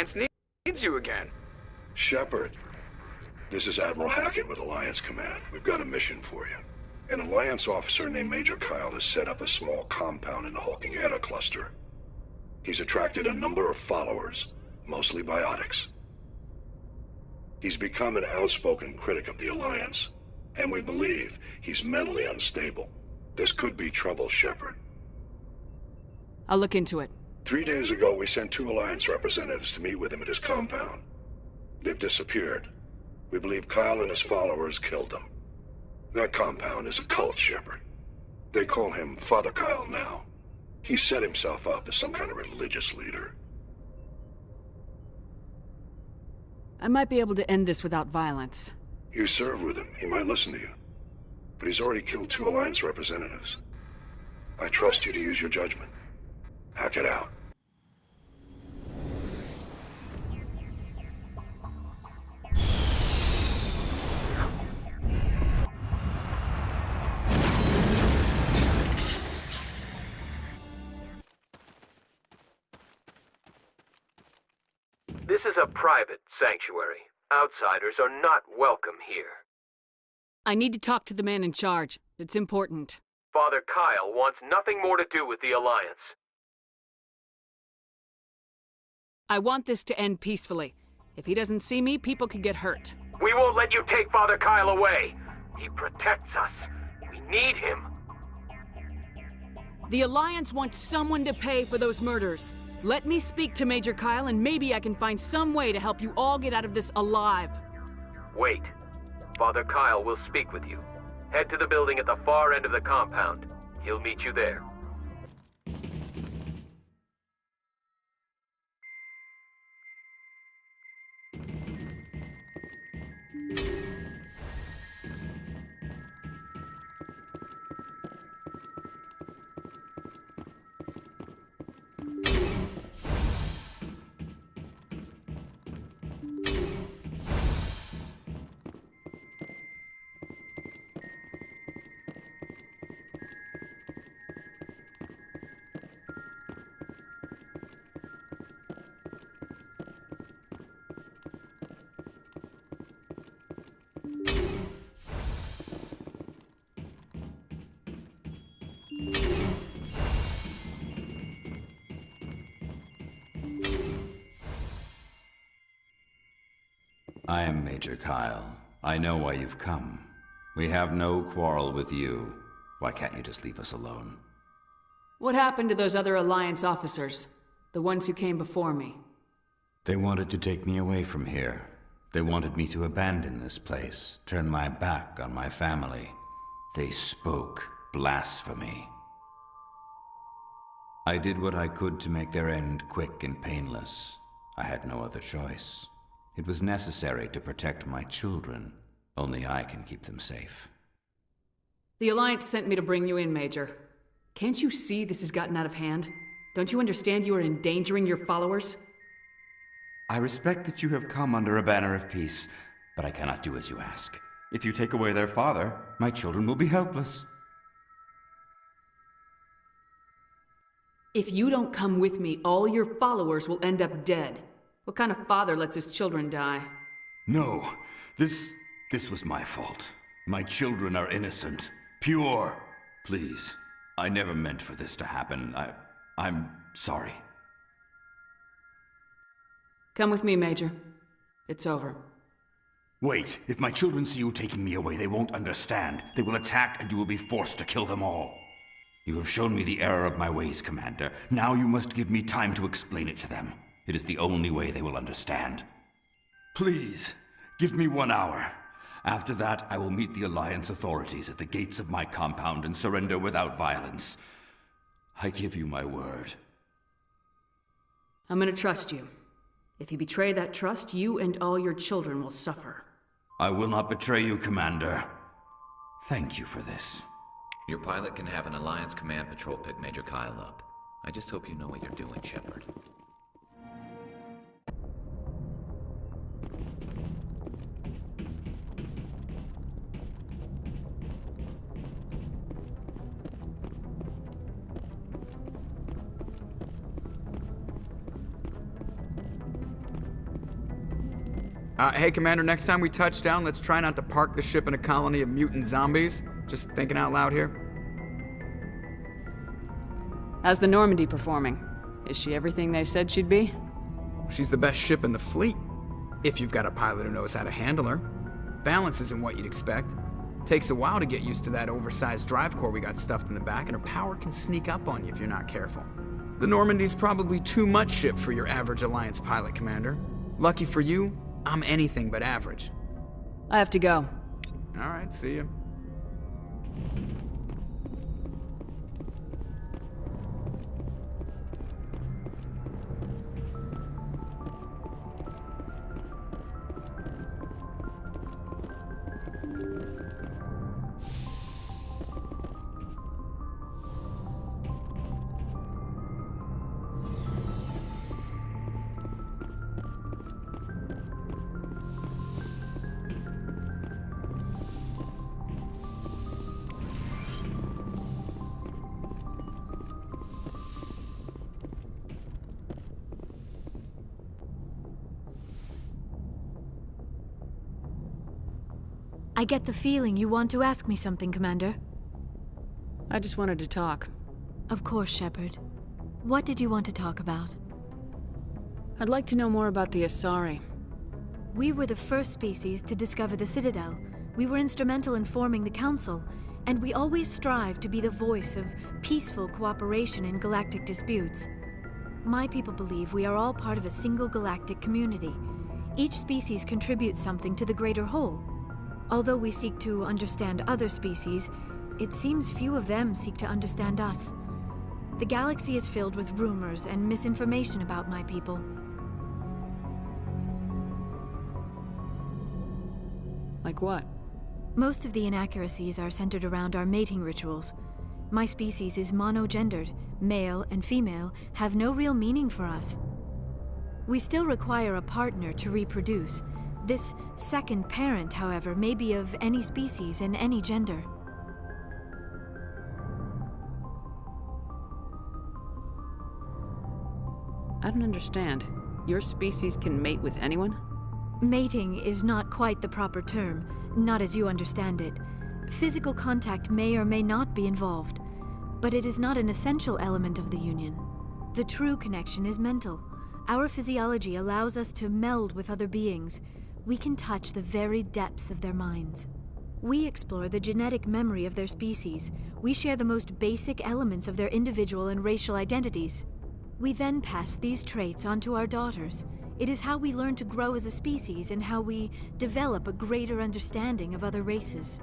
Alliance needs you again. Shepard, this is Admiral Hackett with Alliance Command. We've got a mission for you. An Alliance officer named Major Kyle has set up a small compound in the Hulking Eta cluster. He's attracted a number of followers, mostly biotics. He's become an outspoken critic of the Alliance, and we believe he's mentally unstable. This could be trouble, Shepard. I'll look into it. 3 days ago, we sent 2 Alliance representatives to meet with him at his compound. They've disappeared. We believe Kyle and his followers killed them. That compound is a cult, Shepard. They call him Father Kyle now. He set himself up as some kind of religious leader. I might be able to end this without violence. You serve with him. He might listen to you. But he's already killed 2 Alliance representatives. I trust you to use your judgment. Hack it out. This is a private sanctuary. Outsiders are not welcome here. I need to talk to the man in charge. It's important. Father Kyle wants nothing more to do with the Alliance. I want this to end peacefully. If he doesn't see me, people could get hurt. We won't let you take Father Kyle away. He protects us. We need him. The Alliance wants someone to pay for those murders. Let me speak to Major Kyle and maybe I can find some way to help you all get out of this alive. Wait. Father Kyle will speak with you. Head to the building at the far end of the compound. He'll meet you there. I am Major Kyle. I know why you've come. We have no quarrel with you. Why can't you just leave us alone? What happened to those other Alliance officers? The ones who came before me? They wanted to take me away from here. They wanted me to abandon this place, turn my back on my family. They spoke blasphemy. I did what I could to make their end quick and painless. I had no other choice. It was necessary to protect my children. Only I can keep them safe. The Alliance sent me to bring you in, Major. Can't you see this has gotten out of hand? Don't you understand you are endangering your followers? I respect that you have come under a banner of peace, but I cannot do as you ask. If you take away their father, my children will be helpless. If you don't come with me, all your followers will end up dead. What kind of father lets his children die? No, this was my fault. My children are innocent, pure. Please, I never meant for this to happen. I'm sorry. Come with me, Major. It's over. Wait, if my children see you taking me away, they won't understand. They will attack and you will be forced to kill them all. You have shown me the error of my ways, Commander. Now you must give me time to explain it to them. It is the only way they will understand. Please, give me 1 hour. After that, I will meet the Alliance authorities at the gates of my compound and surrender without violence. I give you my word. I'm gonna trust you. If you betray that trust, you and all your children will suffer. I will not betray you, Commander. Thank you for this. Your pilot can have an Alliance command patrol pick Major Kyle up. I just hope you know what you're doing, Shepard. Hey, Commander, next time we touch down, let's try not to park the ship in a colony of mutant zombies. Just thinking out loud here. How's the Normandy performing? Is she everything they said she'd be? She's the best ship in the fleet, if you've got a pilot who knows how to handle her. Balance isn't what you'd expect. Takes a while to get used to that oversized drive core we got stuffed in the back, and her power can sneak up on you if you're not careful. The Normandy's probably too much ship for your average Alliance pilot, Commander. Lucky for you, I'm anything but average. I have to go. All right, see you. I get the feeling you want to ask me something, Commander. I just wanted to talk. Of course, Shepard. What did you want to talk about? I'd like to know more about the Asari. We were the first species to discover the Citadel. We were instrumental in forming the Council, and we always strive to be the voice of peaceful cooperation in galactic disputes. My people believe we are all part of a single galactic community. Each species contributes something to the greater whole. Although we seek to understand other species, it seems few of them seek to understand us. The galaxy is filled with rumors and misinformation about my people. Like what? Most of the inaccuracies are centered around our mating rituals. My species is monogendered. Male and female have no real meaning for us. We still require a partner to reproduce. This second parent, however, may be of any species and any gender. I don't understand. Your species can mate with anyone? Mating is not quite the proper term, not as you understand it. Physical contact may or may not be involved, but it is not an essential element of the union. The true connection is mental. Our physiology allows us to meld with other beings. We can touch the very depths of their minds. We explore the genetic memory of their species. We share the most basic elements of their individual and racial identities. We then pass these traits on to our daughters. It is how we learn to grow as a species and how we develop a greater understanding of other races.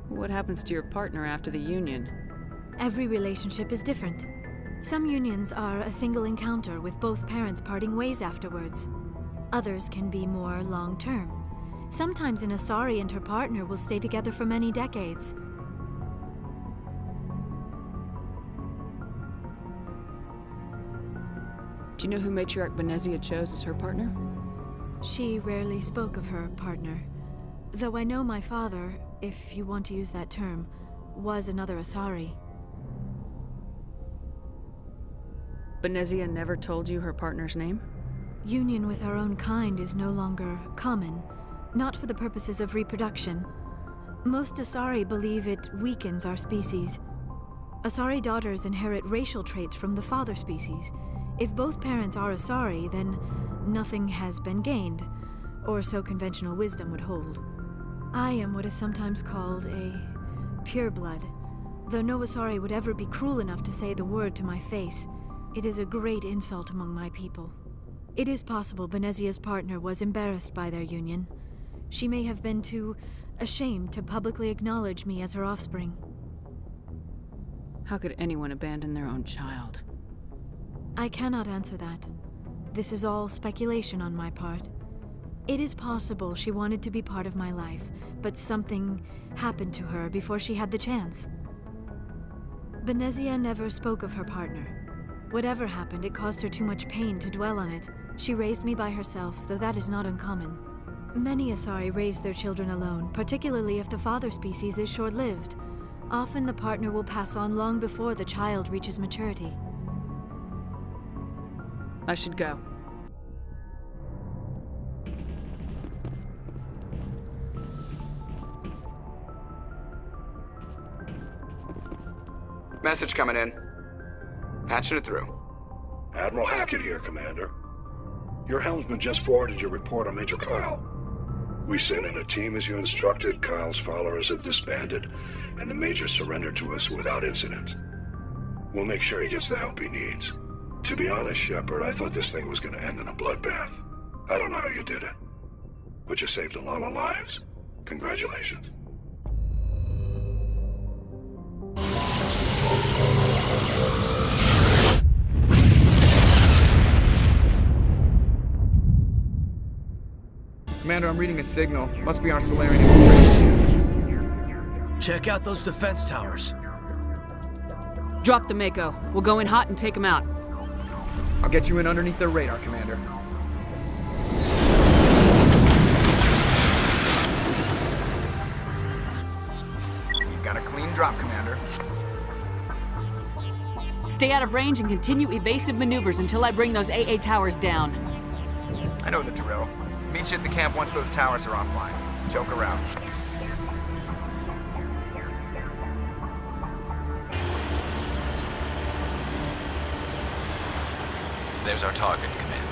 What happens to your partner after the union? Every relationship is different. Some unions are a single encounter with both parents parting ways afterwards. Others can be more long-term. Sometimes an Asari and her partner will stay together for many decades. Do you know who Matriarch Benezia chose as her partner? She rarely spoke of her partner. Though I know my father, if you want to use that term, was another Asari. Benezia never told you her partner's name? Union with our own kind is no longer common, not for the purposes of reproduction. Most Asari believe it weakens our species. Asari daughters inherit racial traits from the father species. If both parents are Asari, then nothing has been gained, or so conventional wisdom would hold. I am what is sometimes called a pureblood, though no Asari would ever be cruel enough to say the word to my face. It is a great insult among my people. It is possible Benezia's partner was embarrassed by their union. She may have been too ashamed to publicly acknowledge me as her offspring. How could anyone abandon their own child? I cannot answer that. This is all speculation on my part. It is possible she wanted to be part of my life, but something happened to her before she had the chance. Benezia never spoke of her partner. Whatever happened, it caused her too much pain to dwell on it. She raised me by herself, though that is not uncommon. Many Asari raise their children alone, particularly if the father species is short-lived. Often the partner will pass on long before the child reaches maturity. I should go. Message coming in. Patching it through. Admiral Hackett here, Commander. Your helmsman just forwarded your report on Major Kyle. We sent in a team as you instructed. Kyle's followers have disbanded, and the Major surrendered to us without incident. We'll make sure he gets the help he needs. To be honest, Shepard, I thought this thing was going to end in a bloodbath. I don't know how you did it, but you saved a lot of lives. Congratulations. Commander, I'm reading a signal. Must be our Solarian infiltration team. Check out those defense towers. Drop the Mako. We'll go in hot and take them out. I'll get you in underneath their radar, Commander. You've got a clean drop, Commander. Stay out of range and continue evasive maneuvers until I bring those AA towers down. I know the drill. Meet you at the camp once those towers are offline. Joke around. There's our target, Commander.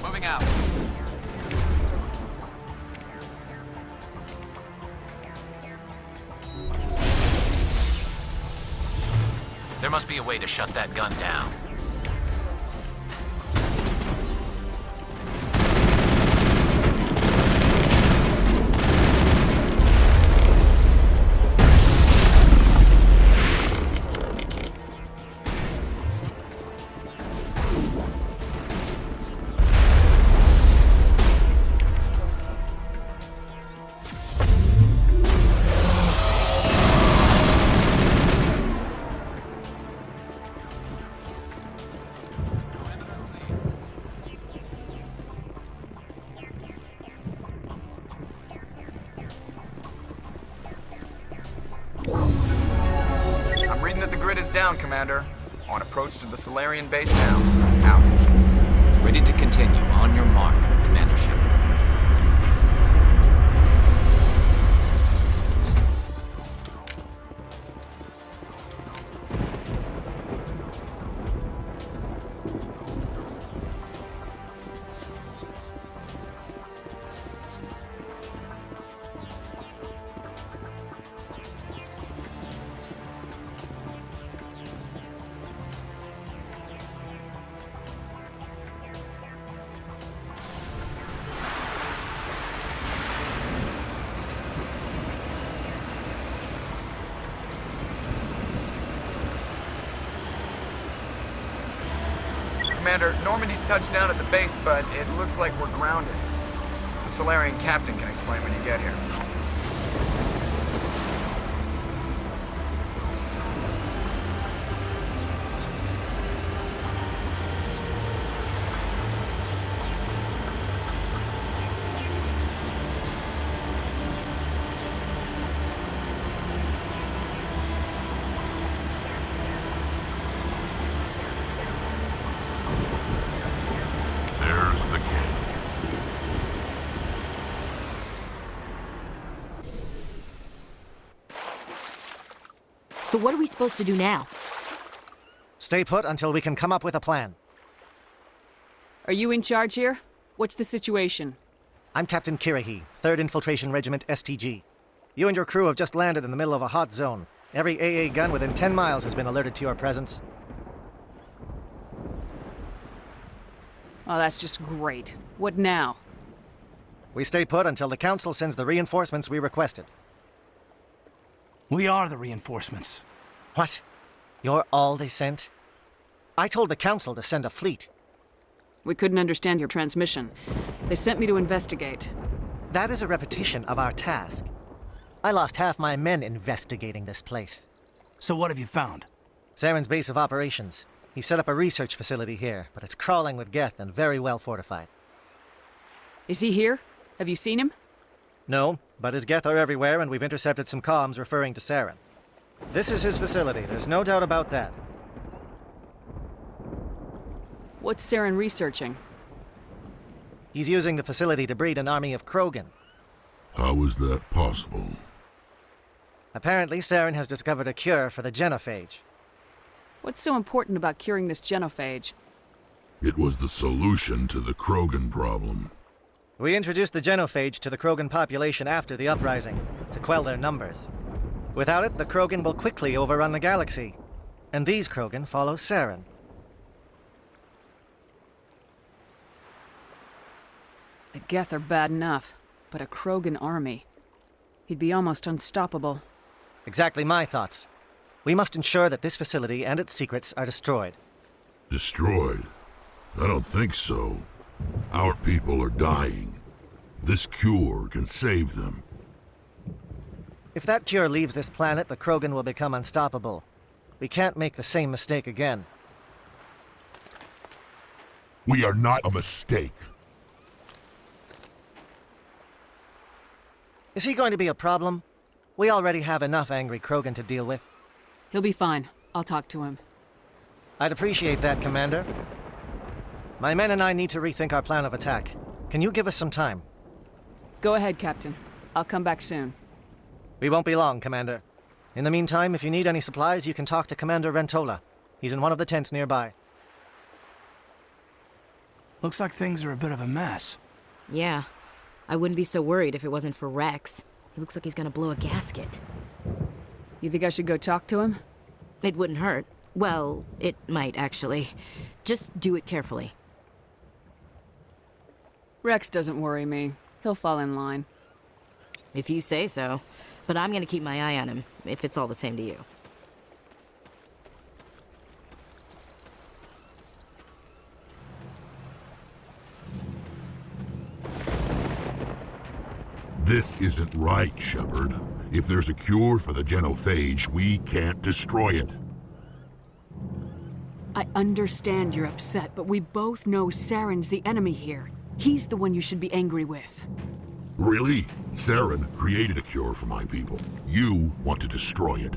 Moving out. There must be a way to shut that gun down. I'm reading that the grid is down, Commander. On approach to the Solarian base now. Out. Ready to continue. On your mark, Commander Shepard. Commander, Normandy's touched down at the base, but it looks like we're grounded. The Solarian captain can explain when you get here. There's the king. So what are we supposed to do now? Stay put until we can come up with a plan. Are you in charge here? What's the situation? I'm Captain Kirahi, 3rd Infiltration Regiment STG. You and your crew have just landed in the middle of a hot zone. Every AA gun within 10 miles has been alerted to your presence. Oh, that's just great. What now? We stay put until the Council sends the reinforcements we requested. We are the reinforcements. What? You're all they sent? I told the Council to send a fleet. We couldn't understand your transmission. They sent me to investigate. That is a repetition of our task. I lost half my men investigating this place. So what have you found? Saren's base of operations. He set up a research facility here, but it's crawling with Geth and very well fortified. Is he here? Have you seen him? No, but his Geth are everywhere, and we've intercepted some comms referring to Saren. This is his facility, there's no doubt about that. What's Saren researching? He's using the facility to breed an army of Krogan. How is that possible? Apparently, Saren has discovered a cure for the genophage. What's so important about curing this genophage? It was the solution to the Krogan problem. We introduced the genophage to the Krogan population after the uprising, to quell their numbers. Without it, the Krogan will quickly overrun the galaxy. And these Krogan follow Saren. The Geth are bad enough, but a Krogan army. He'd be almost unstoppable. Exactly my thoughts. We must ensure that this facility and its secrets are destroyed. Destroyed? I don't think so. Our people are dying. This cure can save them. If that cure leaves this planet, the Krogan will become unstoppable. We can't make the same mistake again. We are not a mistake. Is he going to be a problem? We already have enough angry Krogan to deal with. He'll be fine. I'll talk to him. I'd appreciate that, Commander. My men and I need to rethink our plan of attack. Can you give us some time? Go ahead, Captain. I'll come back soon. We won't be long, Commander. In the meantime, if you need any supplies, you can talk to Commander Rentola. He's in one of the tents nearby. Looks like things are a bit of a mess. Yeah. I wouldn't be so worried if it wasn't for Rex. He looks like he's gonna blow a gasket. You think I should go talk to him? It wouldn't hurt. Well, it might, actually. Just do it carefully. Rex doesn't worry me. He'll fall in line. If you say so. But I'm gonna keep my eye on him, if it's all the same to you. This isn't right, Shepard. If there's a cure for the genophage, we can't destroy it. I understand you're upset, but we both know Saren's the enemy here. He's the one you should be angry with. Really? Saren created a cure for my people. You want to destroy it.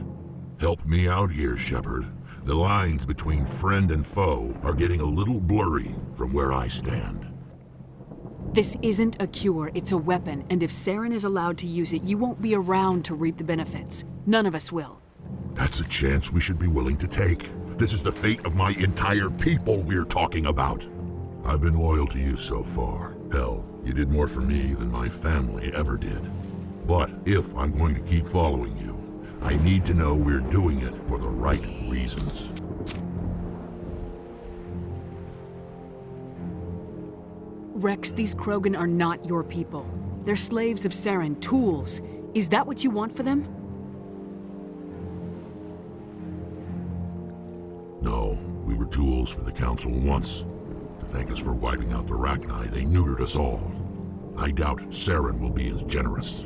Help me out here, Shepard. The lines between friend and foe are getting a little blurry from where I stand. This isn't a cure, it's a weapon, and if Saren is allowed to use it, you won't be around to reap the benefits. None of us will. That's a chance we should be willing to take. This is the fate of my entire people we're talking about. I've been loyal to you so far. Hell, you did more for me than my family ever did. But if I'm going to keep following you, I need to know we're doing it for the right reasons. Rex, these Krogan are not your people. They're slaves of Saren, tools. Is that what you want for them? No, we were tools for the Council once. To thank us for wiping out the Rachni, they neutered us all. I doubt Saren will be as generous.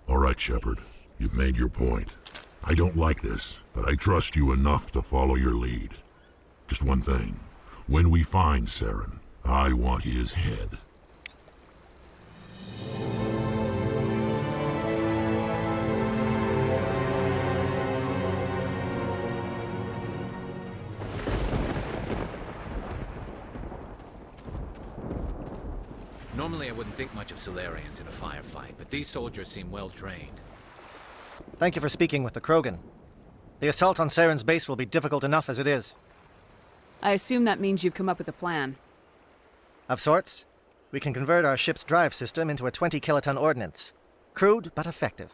All right, Shepard. You've made your point. I don't like this, but I trust you enough to follow your lead. Just one thing. When we find Saren, I want his head. Normally I wouldn't think much of Solarians in a firefight, but these soldiers seem well trained. Thank you for speaking with the Krogan. The assault on Saren's base will be difficult enough as it is. I assume that means you've come up with a plan. Of sorts. We can convert our ship's drive system into a 20-kiloton ordnance. Crude, but effective.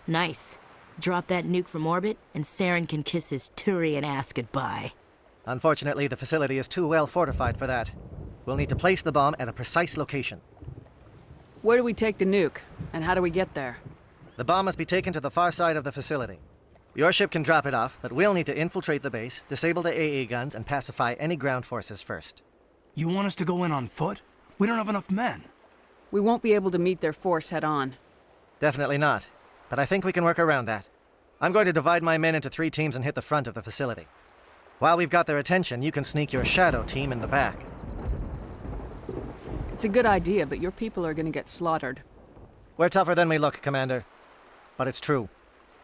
Nice. Drop that nuke from orbit, and Saren can kiss his Turian ass goodbye. Unfortunately, the facility is too well fortified for that. We'll need to place the bomb at a precise location. Where do we take the nuke, and how do we get there? The bomb must be taken to the far side of the facility. Your ship can drop it off, but we'll need to infiltrate the base, disable the AA guns, and pacify any ground forces first. You want us to go in on foot? We don't have enough men. We won't be able to meet their force head-on. Definitely not. but I think we can work around that. I'm going to divide my men into 3 teams and hit the front of the facility. While we've got their attention, you can sneak your shadow team in the back. It's a good idea, but your people are gonna get slaughtered. We're tougher than we look, Commander. But it's true.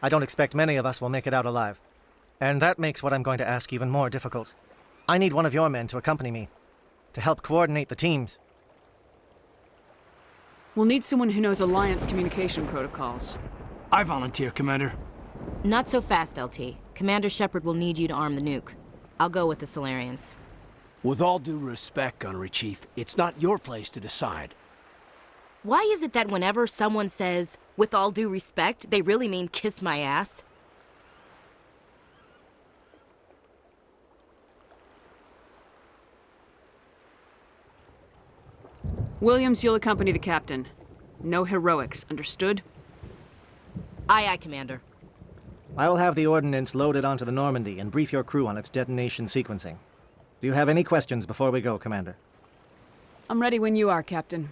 I don't expect many of us will make it out alive. And that makes what I'm going to ask even more difficult. I need one of your men to accompany me, to help coordinate the teams. We'll need someone who knows Alliance communication protocols. I volunteer, Commander. Not so fast, LT. Commander Shepard will need you to arm the nuke. I'll go with the Solarians. With all due respect, Gunnery Chief, it's not your place to decide. Why is it that whenever someone says, with all due respect, they really mean kiss my ass? Williams, you'll accompany the captain. No heroics, understood? Aye, aye, Commander. I will have the ordnance loaded onto the Normandy and brief your crew on its detonation sequencing. Do you have any questions before we go, Commander? I'm ready when you are, Captain.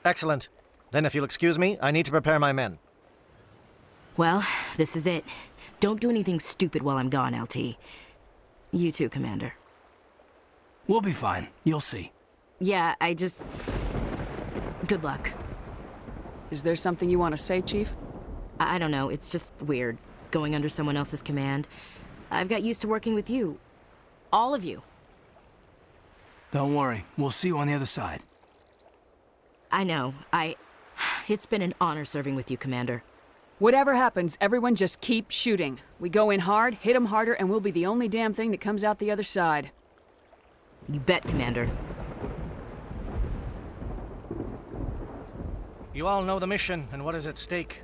Excellent. Then if you'll excuse me, I need to prepare my men. Well, this is it. Don't do anything stupid while I'm gone, LT. You too, Commander. We'll be fine. You'll see. Yeah, Good luck. Is there something you want to say, Chief? I don't know, it's just weird, going under someone else's command. I've got used to working with you. All of you. Don't worry. We'll see you on the other side. I know. It's been an honor serving with you, Commander. Whatever happens, everyone just keep shooting. We go in hard, hit them harder, and we'll be the only damn thing that comes out the other side. You bet, Commander. You all know the mission and what is at stake.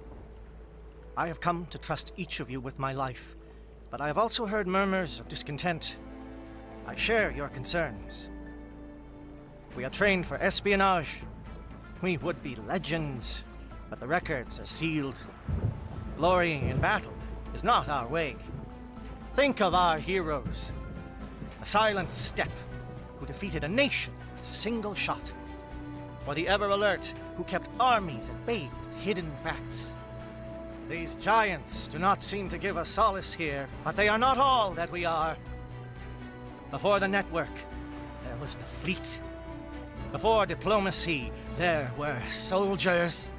I have come to trust each of you with my life, but I have also heard murmurs of discontent. I share your concerns. We are trained for espionage. We would be legends, but the records are sealed. Glorying in battle is not our way. Think of our heroes. A silent step who defeated a nation with a single shot. Or the ever-alert who kept armies at bay with hidden facts. These giants do not seem to give us solace here, but they are not all that we are. Before the network, there was the fleet. Before diplomacy, there were soldiers.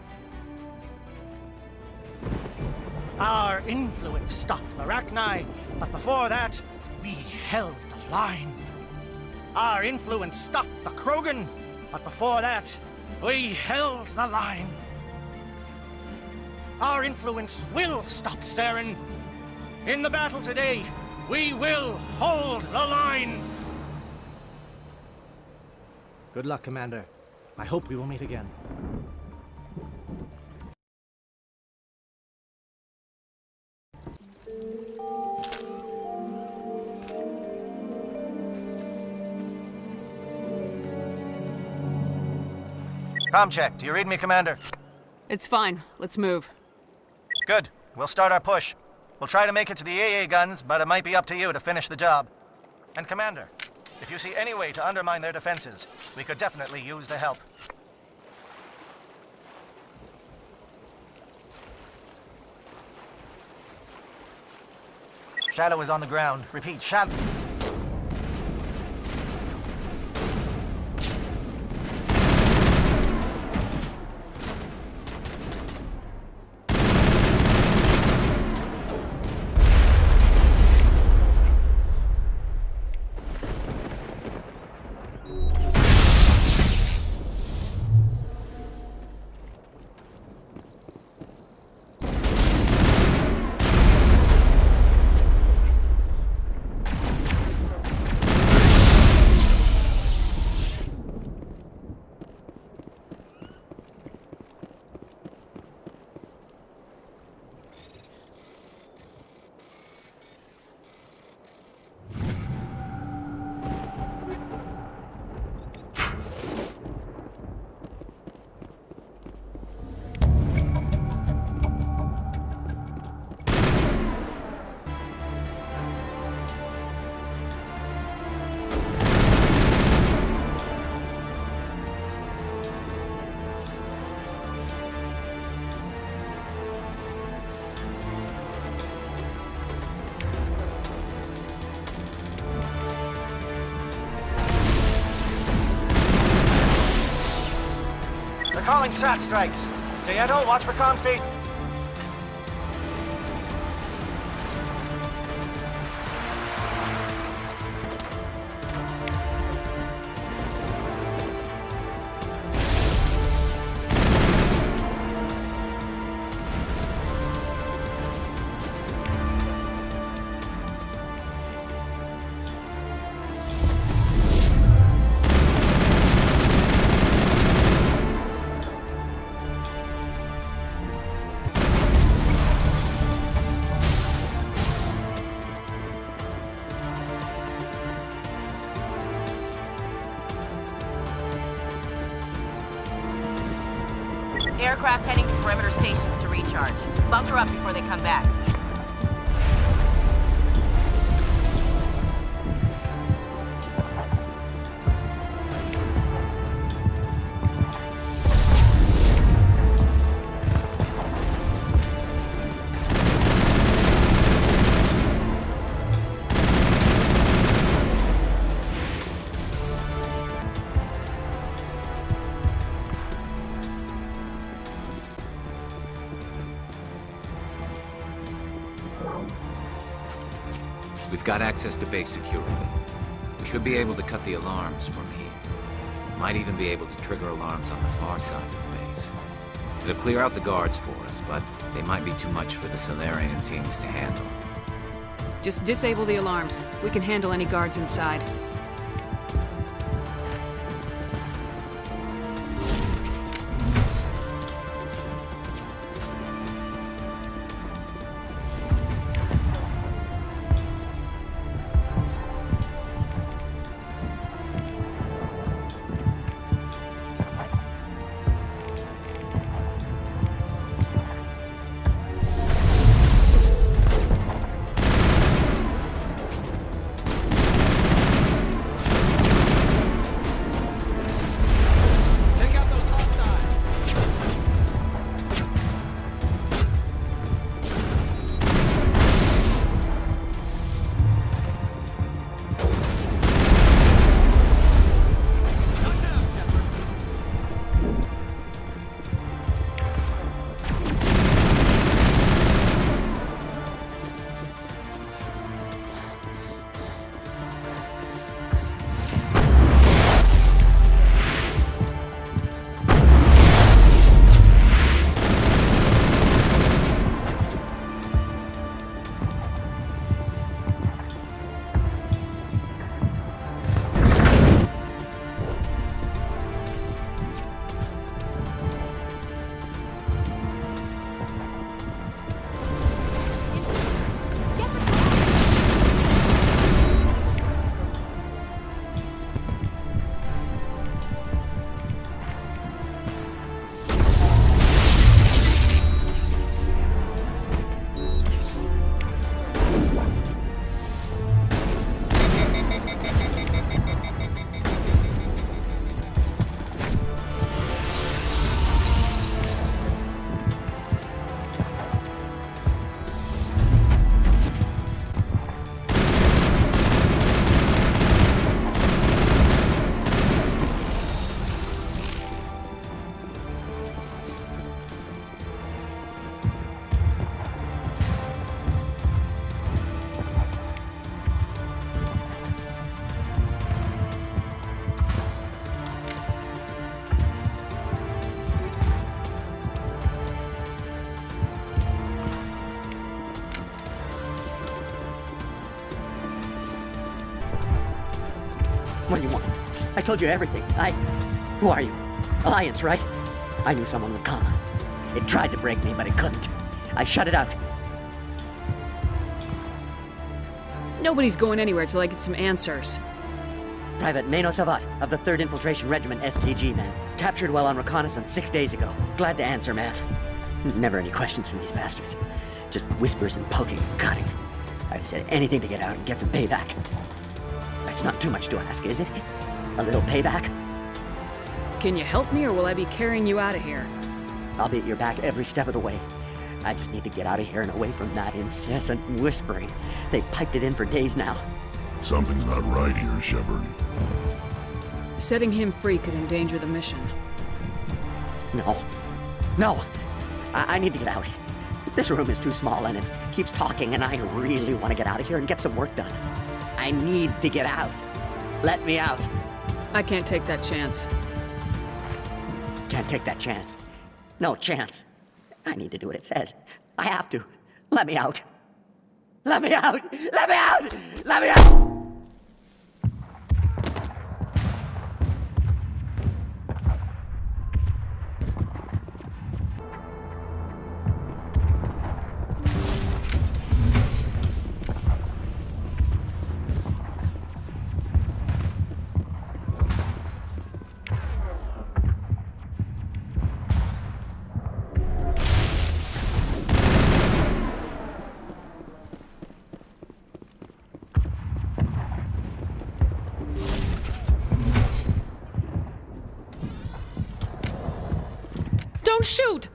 Our influence stopped the Rachni, but before that, we held the line. Our influence stopped the Krogan, but before that, we held the line. Our influence will stop Saren. In the battle today, we will hold the line. Good luck, Commander. I hope we will meet again. Comm check. Do you read me, Commander? It's fine. Let's move. Good. We'll start our push. We'll try to make it to the AA guns, but it might be up to you to finish the job. And Commander, if you see any way to undermine their defenses, we could definitely use the help. Shadow is on the ground. Repeat, Shadow. calling SAT strikes. Dieto, watch for comm station. Aircraft heading to perimeter stations to recharge. Bunker up before they come back. We've got access to base security. We should be able to cut the alarms from here. Might even be able to trigger alarms on the far side of the base. It'll clear out the guards for us, but they might be too much for the Solarian teams to handle. Just disable the alarms. We can handle any guards inside. What do you want? I told you everything. Who are you? Alliance, right? I knew someone would come. It tried to break me, but it couldn't. I shut it out. Nobody's going anywhere till I get some answers. Private Mano Savat of the 3rd Infiltration Regiment, STG, man. Captured while on reconnaissance 6 days ago. Glad to answer, man. Never any questions from these bastards. Just whispers and poking and cutting. I'd said anything to get out and get some payback. It's not too much to ask, is it? A little payback? Can you help me, or will I be carrying you out of here? I'll be at your back every step of the way. I just need to get out of here and away from that incessant whispering. They've piped it in for days now. Something's not right here, Shepard. Setting him free could endanger the mission. No. No. I need to get out. This room is too small and it keeps talking, and I really want to get out of here and get some work done. I need to get out. Let me out. I can't take that chance. Can't take that chance. No chance. I need to do what it says. I have to. Let me out. Let me out! Let me out! Let me out! Don't shoot!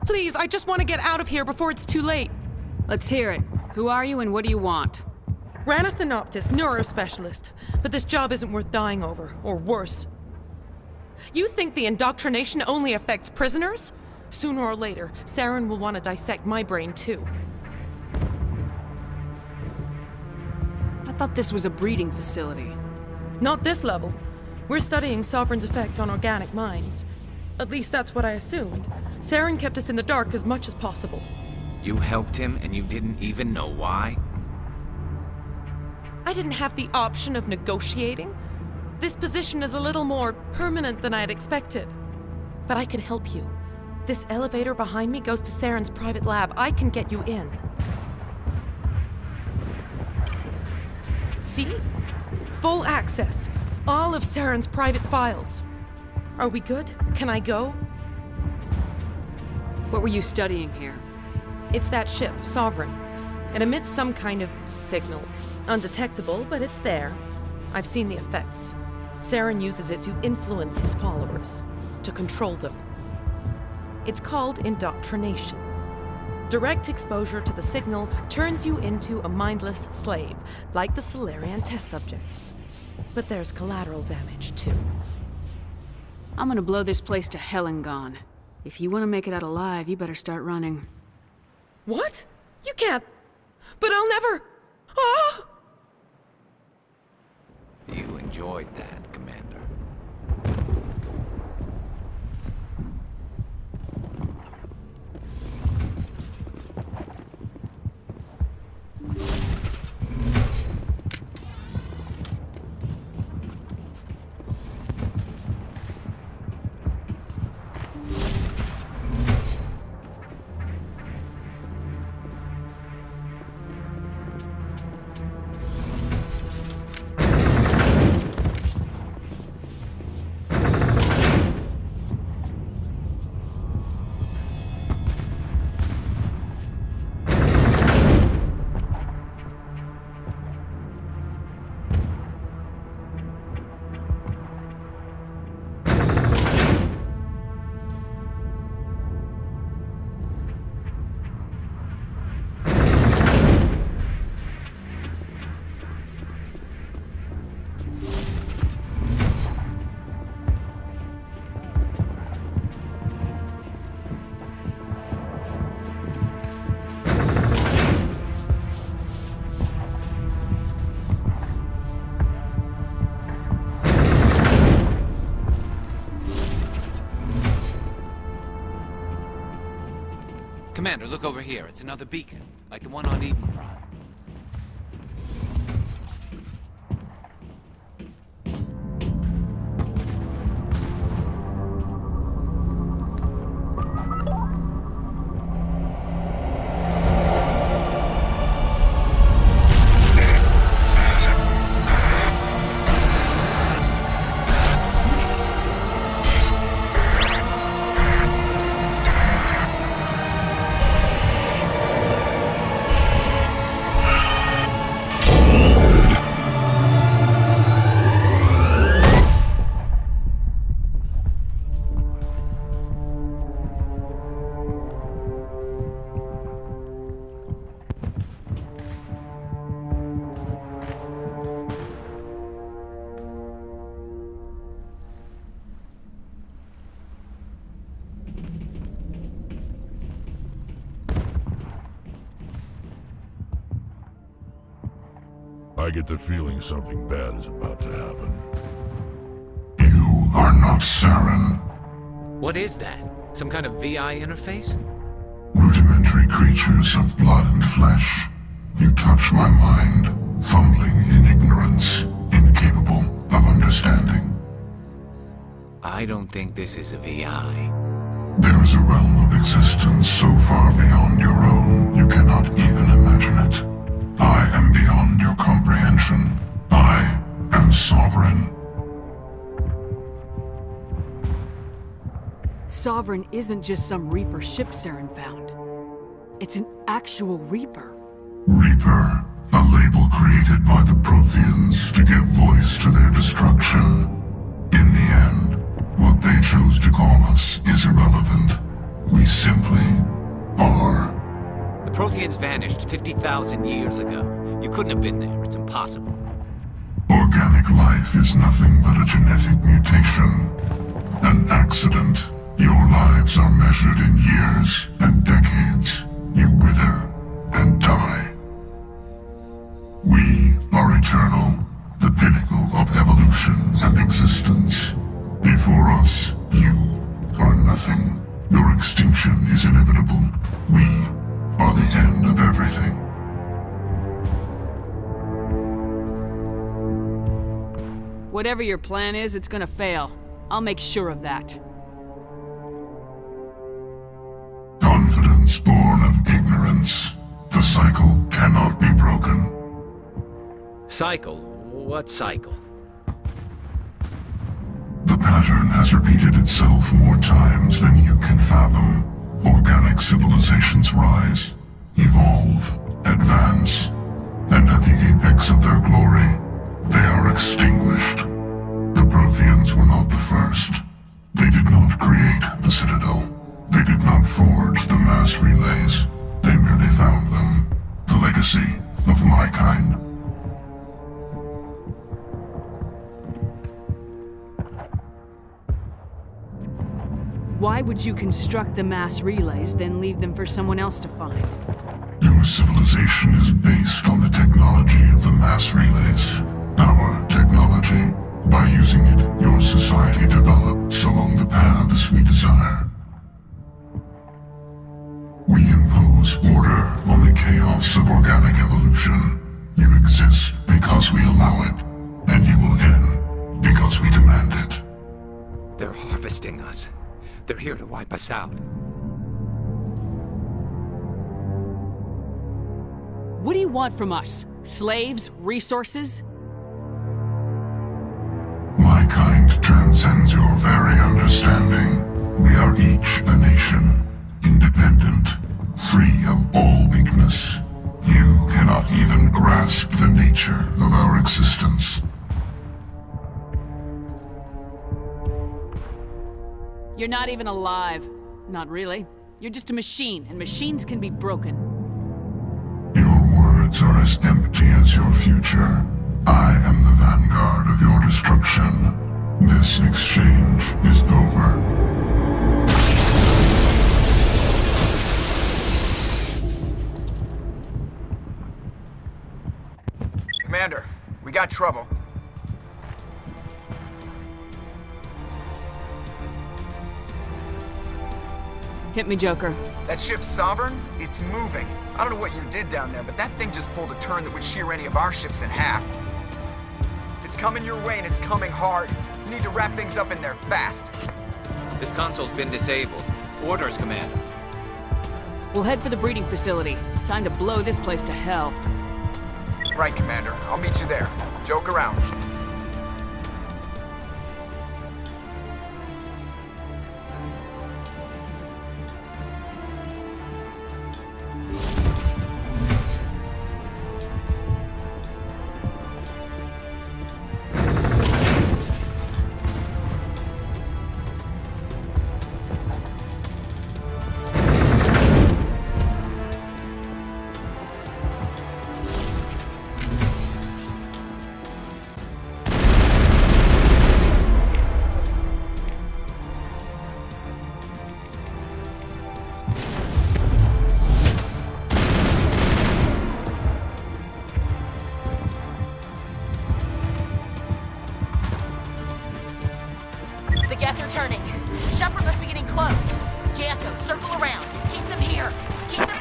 Please, I just want to get out of here before it's too late. Let's hear it. Who are you and what do you want? Ranathanoptis, neurospecialist. But this job isn't worth dying over, or worse. You think the indoctrination only affects prisoners? Sooner or later, Saren will want to dissect my brain too. I thought this was a breeding facility. Not this level. We're studying Sovereign's effect on organic minds. At least that's what I assumed. Saren kept us in the dark as much as possible. You helped him and you didn't even know why? I didn't have the option of negotiating. This position is a little more permanent than I had expected. But I can help you. This elevator behind me goes to Saren's private lab. I can get you in. See? Full access. All of Saren's private files. Are we good? Can I go? What were you studying here? It's that ship, Sovereign. It emits some kind of signal. Undetectable, but it's there. I've seen the effects. Saren uses it to influence his followers, to control them. It's called indoctrination. Direct exposure to the signal turns you into a mindless slave, like the Solarian test subjects. But there's collateral damage, too. I'm gonna blow this place to hell and gone. If you want to make it out alive, you better start running. What? You can't. But I'll never. Oh! You enjoyed that, Commander. Commander, look over here. It's another beacon, like the one on Eden Prime. I get the feeling something bad is about to happen. You are not Saren. What is that? Some kind of VI interface? Rudimentary creatures of blood and flesh. You touch my mind, fumbling in ignorance, incapable of understanding. I don't think this is a VI. There is a realm of existence so far beyond your own, you cannot even imagine it. I am beyond your comprehension. I am sovereign. Sovereign isn't just some Reaper ship Saren found. It's an actual Reaper. Reaper, a label created by the Protheans to give voice to their destruction. In the end, what they chose to call us is irrelevant. We simply are. The Protheans vanished 50,000 years ago. You couldn't have been there. It's impossible. Organic life is nothing but a genetic mutation. An accident. Your lives are measured in years and decades. You wither and die. We are eternal, the pinnacle of evolution and existence. Before us, you are nothing. Your extinction is inevitable. We are the end of everything. Whatever your plan is, it's gonna fail. I'll make sure of that. Confidence born of ignorance. The cycle cannot be broken. Cycle? What cycle? The pattern has repeated itself more times than you can fathom. Organic civilizations rise, evolve, advance, and at the apex of their glory, they are extinguished. The Protheans were not the first. They did not create the Citadel. They did not forge the mass relays. They merely found them. The legacy of my kind. Why would you construct the mass relays, then leave them for someone else to find? Your civilization is based on the technology of the mass relays. Our technology. By using it, your society develops along the paths we desire. We impose order on the chaos of organic evolution. You exist because we allow it, and you will end because we demand it. They're harvesting us. They're here to wipe us out. What do you want from us? Slaves? Resources? My kind transcends your very understanding. We are each a nation, independent, free of all weakness. You cannot even grasp the nature of our existence. You're not even alive. Not really. You're just a machine, and machines can be broken. Your words are as empty as your future. I am the vanguard of your destruction. This exchange is over. Commander, we got trouble. Hit me, Joker. That ship's Sovereign? It's moving. I don't know what you did down there, but that thing just pulled a turn that would shear any of our ships in half. It's coming your way, and it's coming hard. You need to wrap things up in there fast. This console's been disabled. Orders, Commander. We'll head for the breeding facility. Time to blow this place to hell. Right, Commander. I'll meet you there. Joker out. returning. Shepard must be getting close. Janto, circle around. Keep them here. Keep them...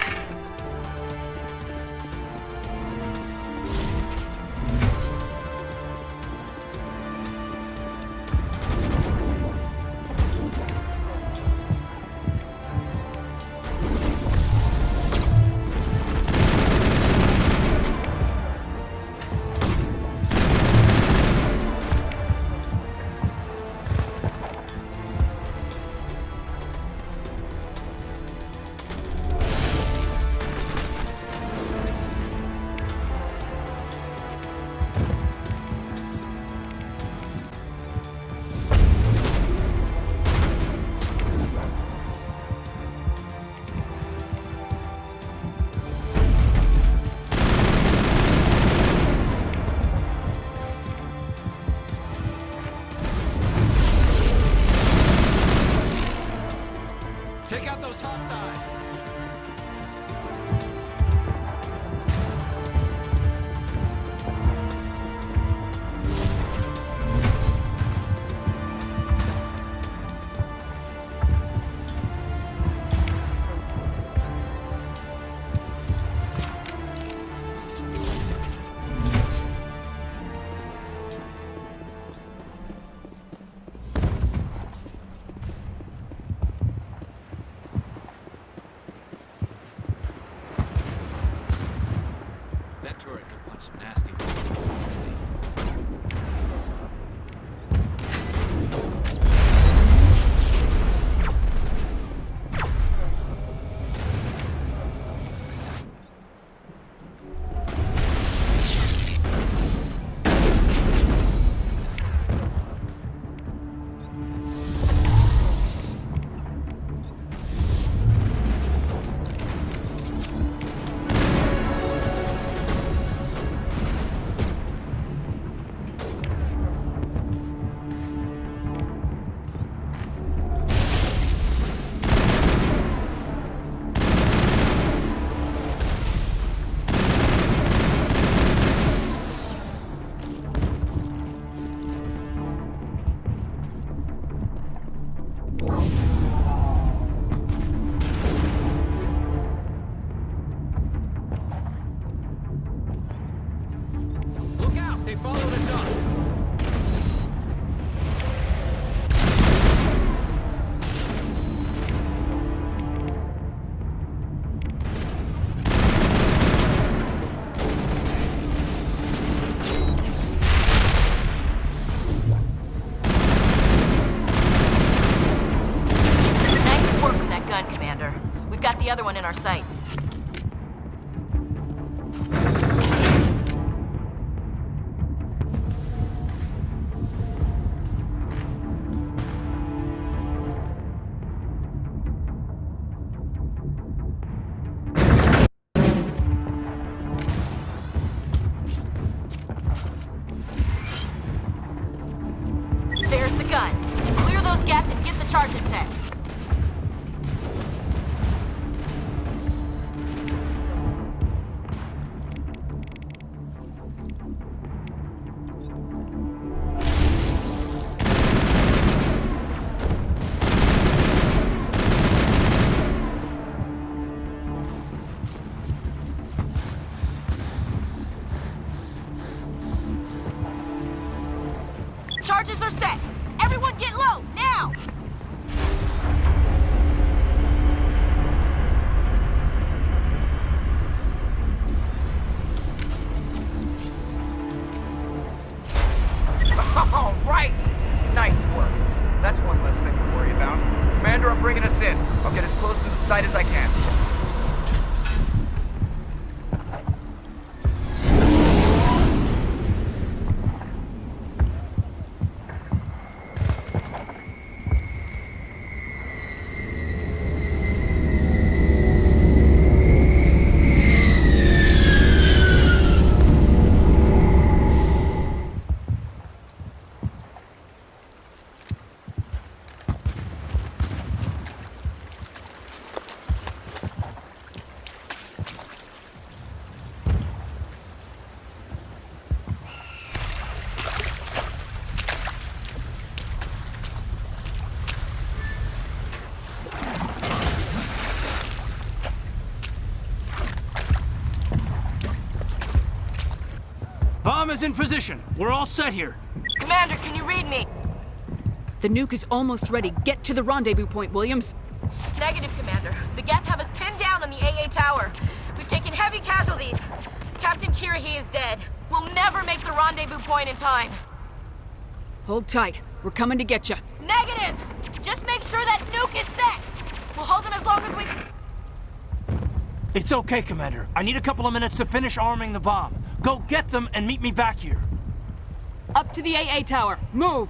Take out those hostiles! That turret could punch some nasty holes. Look out! They followed us up! Nice work with that gun, Commander. We've got the other one in our sights. There's the gun. Clear those gaps and get the charges set. Charges are set! Everyone get low, now! All right! Nice work. That's one less thing to worry about. Commander, I'm bringing us in. I'll get as close to the site as I can. is in position. We're all set here. Commander, can you read me? The nuke is almost ready. Get to the rendezvous point, Williams. Negative, Commander. The Geth have us pinned down on the AA tower. We've taken heavy casualties. Captain Kirahi is dead. We'll never make the rendezvous point in time. Hold tight. We're coming to get you. Negative! Just make sure that nuke is set! We'll hold them as long as we... It's okay, Commander. I need a couple of minutes to finish arming the bomb. Go get them and meet me back here. Up to the AA tower. Move!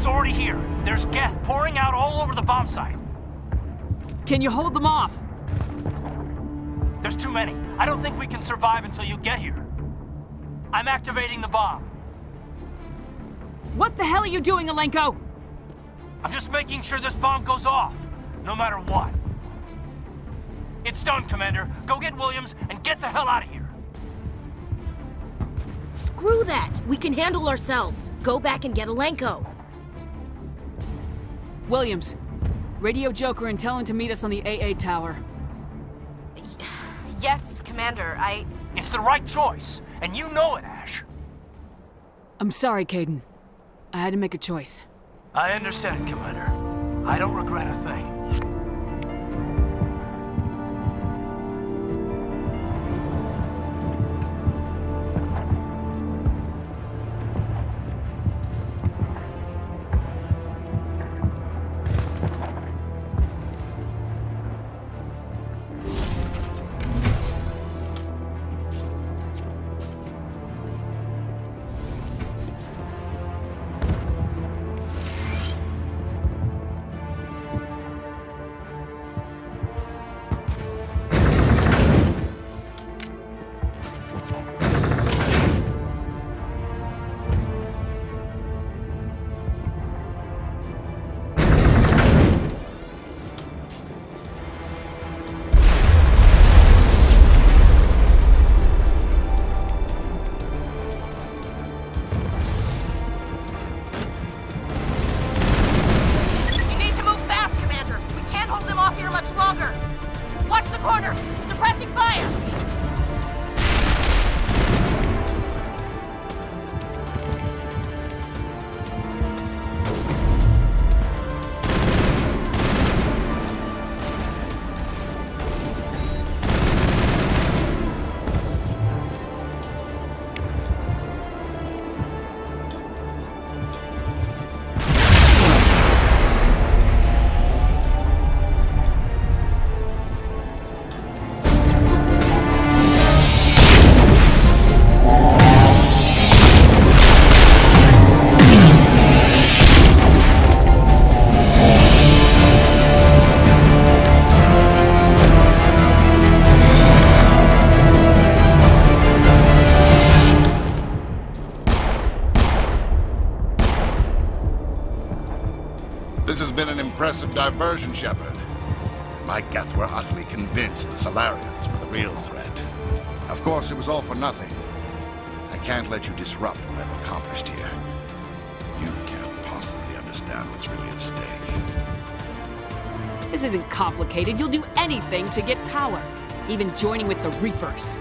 It's already here. There's Geth pouring out all over the bomb site. Can you hold them off? There's too many. I don't think we can survive until you get here. I'm activating the bomb. What the hell are you doing, Alenko? I'm just making sure this bomb goes off, no matter what. It's done, Commander. Go get Williams and get the hell out of here. Screw that! We can handle ourselves. Go back and get Alenko. Williams, radio Joker and tell him to meet us on the AA tower. Yes, Commander, It's the right choice, and you know it, Ash. I'm sorry, Caden. I had to make a choice. I understand, Commander. I don't regret a thing. much longer! Watch the corners! Suppressing fire! This has been an impressive diversion, Shepard. My Geth were utterly convinced the Solarians were the real threat. Of course, it was all for nothing. I can't let you disrupt what I've accomplished here. You can't possibly understand what's really at stake. This isn't complicated. You'll do anything to get power, even joining with the Reapers.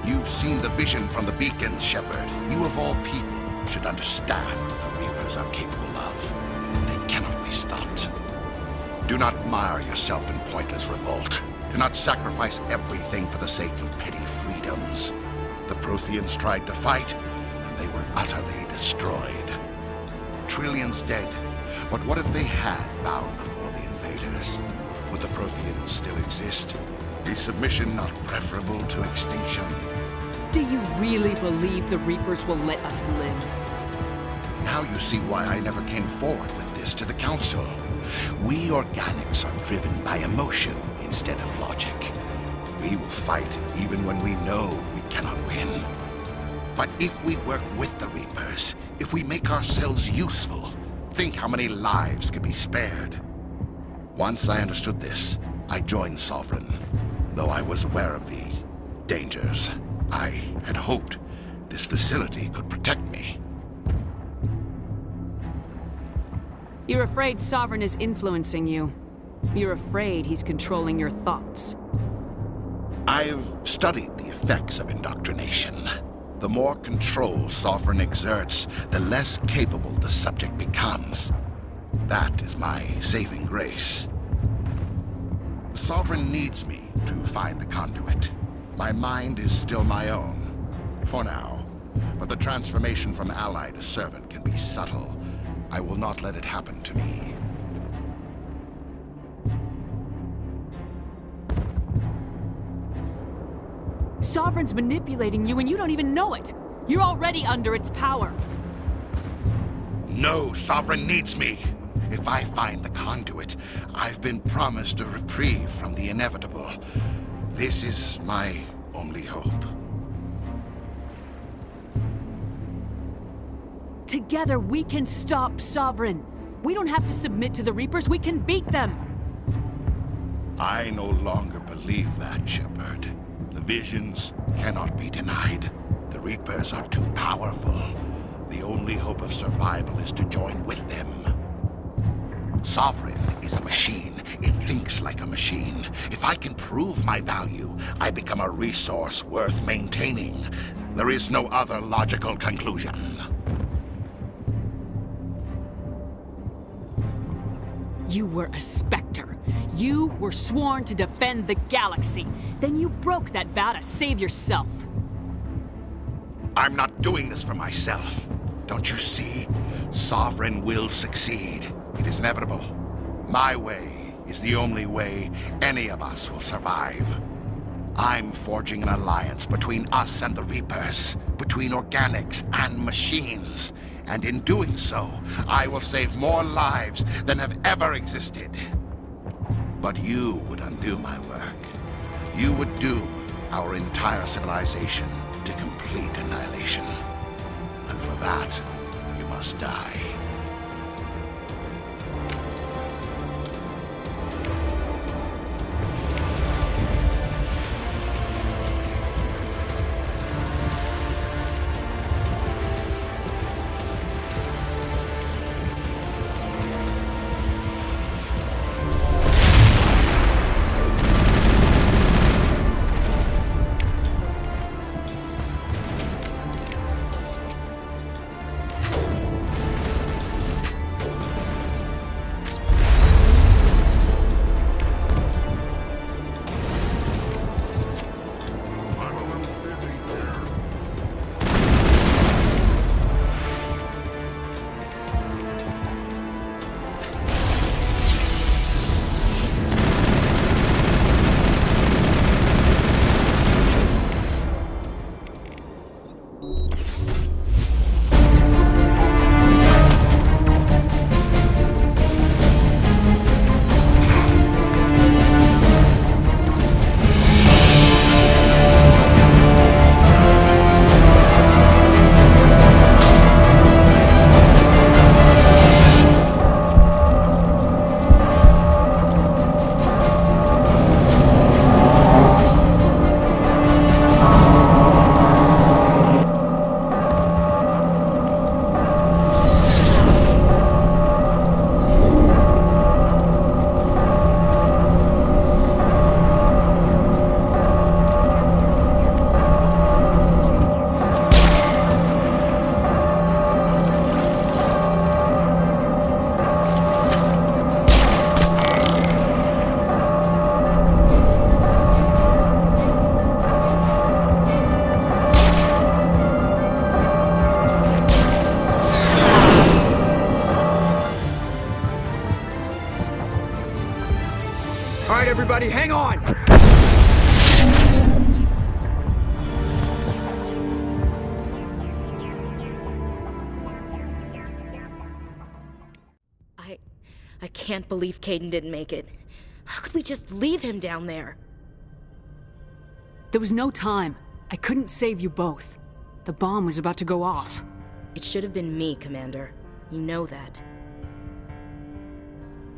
You've seen the vision from the beacons, Shepard. You of all people should understand what the Reapers are capable of. They cannot be stopped. Do not mire yourself in pointless revolt. Do not sacrifice everything for the sake of petty freedoms. The Protheans tried to fight, and they were utterly destroyed. Trillions dead, but what if they had bowed before the invaders? Would the Protheans still exist? Is submission not preferable to extinction? Do you really believe the Reapers will let us live? Now you see why I never came forward with this to the Council. We organics are driven by emotion instead of logic. We will fight even when we know we cannot win. But if we work with the Reapers, if we make ourselves useful, think how many lives could be spared. Once I understood this, I joined Sovereign, though I was aware of the dangers. I had hoped this facility could protect me. You're afraid Sovereign is influencing you. You're afraid he's controlling your thoughts. I've studied the effects of indoctrination. The more control Sovereign exerts, the less capable the subject becomes. That is my saving grace. Sovereign needs me to find the conduit. My mind is still my own, for now. But the transformation from ally to servant can be subtle. I will not let it happen to me. Sovereign's manipulating you and you don't even know it. You're already under its power. No, Sovereign needs me. If I find the conduit, I've been promised a reprieve from the inevitable. This is my only hope. Together we can stop Sovereign. We don't have to submit to the Reapers, we can beat them. I no longer believe that, Shepard. The visions cannot be denied. The Reapers are too powerful. The only hope of survival is to join with them. Sovereign is a machine. It thinks like a machine. If I can prove my value, I become a resource worth maintaining. There is no other logical conclusion. You were a Spectre. You were sworn to defend the galaxy. Then you broke that vow to save yourself. I'm not doing this for myself. Don't you see? Sovereign will succeed. It is inevitable. My way is the only way any of us will survive. I'm forging an alliance between us and the Reapers, between organics and machines. And in doing so, I will save more lives than have ever existed. But you would undo my work. You would doom our entire civilization to complete annihilation. And for that, you must die. All right, everybody, hang on! I can't believe Caden didn't make it. How could we just leave him down there? There was no time. I couldn't save you both. The bomb was about to go off. It should have been me, Commander. You know that.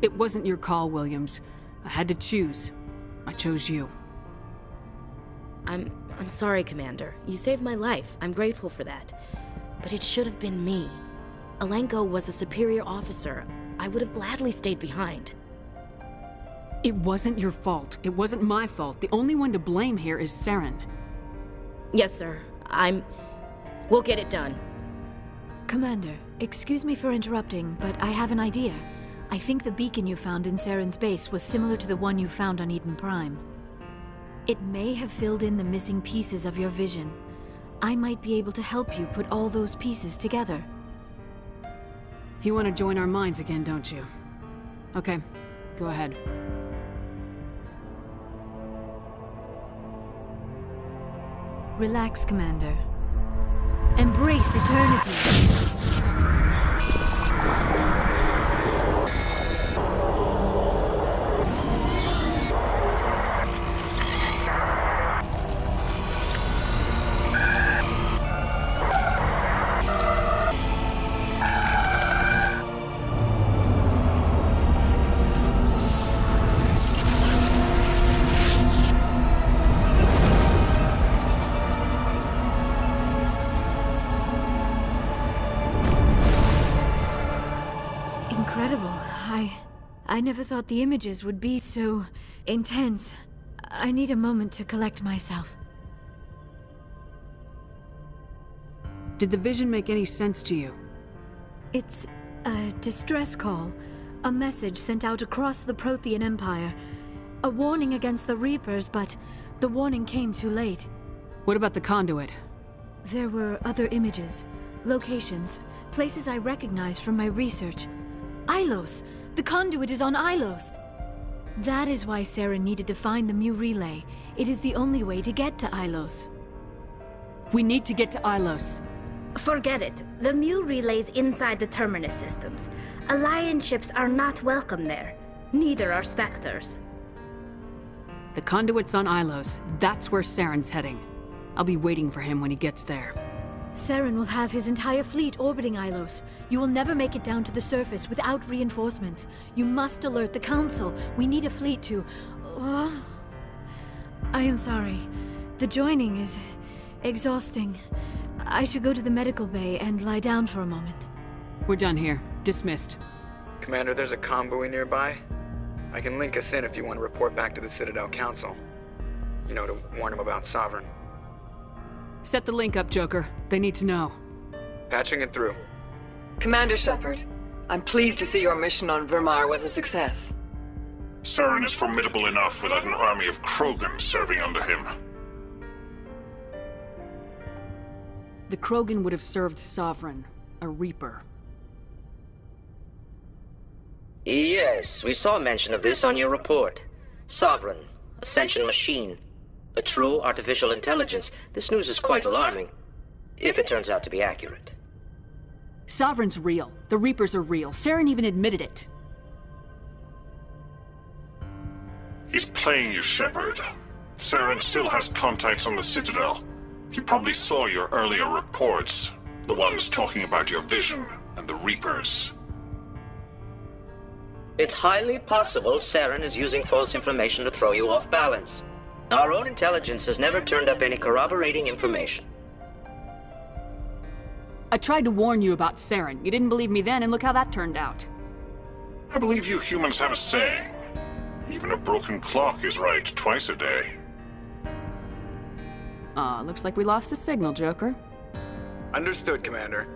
It wasn't your call, Williams. I had to choose. I chose you. I'm sorry, Commander. You saved my life. I'm grateful for that. But it should have been me. Alenko was a superior officer. I would have gladly stayed behind. It wasn't your fault. It wasn't my fault. The only one to blame here is Saren. Yes, sir. We'll get it done. Commander, excuse me for interrupting, but I have an idea. I think the beacon you found in Saren's base was similar to the one you found on Eden Prime. It may have filled in the missing pieces of your vision. I might be able to help you put all those pieces together. You want to join our minds again, don't you? Okay, go ahead. Relax, Commander. Embrace eternity. Incredible. I never thought the images would be so intense. I need a moment to collect myself. Did the vision make any sense to you? It's a distress call. A message sent out across the Prothean Empire. A warning against the Reapers, but the warning came too late. What about the conduit? There were other images, locations, places I recognized from my research. Ilos! The conduit is on Ilos! That is why Saren needed to find the Mu relay. It is the only way to get to Ilos. We need to get to Ilos. Forget it. The Mu relay's inside the Terminus systems. Alliance ships are not welcome there. Neither are Spectres. The conduit's on Ilos. That's where Saren's heading. I'll be waiting for him when he gets there. Saren will have his entire fleet orbiting Ilos. You will never make it down to the surface without reinforcements. You must alert the Council. We need a fleet to... I am sorry. The joining is exhausting. I should go to the medical bay and lie down for a moment. We're done here. Dismissed. Commander, there's a convoy nearby. I can link us in if you want to report back to the Citadel Council. You know, to warn them about Sovereign. Set the link up, Joker. They need to know. Patching it through. Commander Shepard, I'm pleased to see your mission on Vermar was a success. Saren is formidable enough without an army of Krogan serving under him. The Krogan would have served Sovereign, a Reaper. Yes, we saw mention of this on your report. Sovereign, Ascension machine. A true artificial intelligence. This news is quite alarming, if it turns out to be accurate. Sovereign's real. The Reapers are real. Saren even admitted it. He's playing you, Shepard. Saren still has contacts on the Citadel. He probably saw your earlier reports, the ones talking about your vision and the Reapers. It's highly possible Saren is using false information to throw you off balance. Our own intelligence has never turned up any corroborating information. I tried to warn you about Saren. You didn't believe me then, and look how that turned out. I believe you humans have a saying. Even a broken clock is right twice a day. Looks like we lost the signal, Joker. Understood, Commander.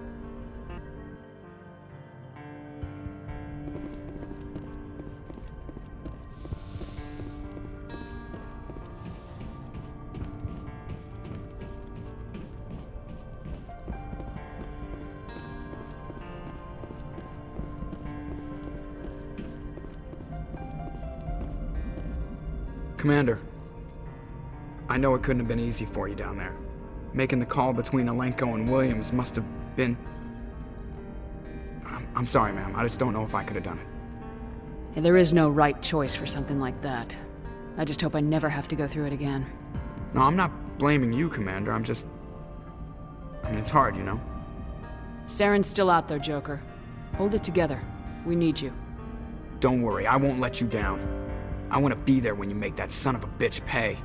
Commander, I know it couldn't have been easy for you down there. Making the call between Alenko and Williams must have been... I'm sorry, ma'am. I just don't know if I could have done it. Yeah, there is no right choice for something like that. I just hope I never have to go through it again. No, I'm not blaming you, Commander. I'm just... I mean, it's hard, you know? Saren's still out there, Joker. Hold it together. We need you. Don't worry, I won't let you down. I want to be there when you make that son of a bitch pay.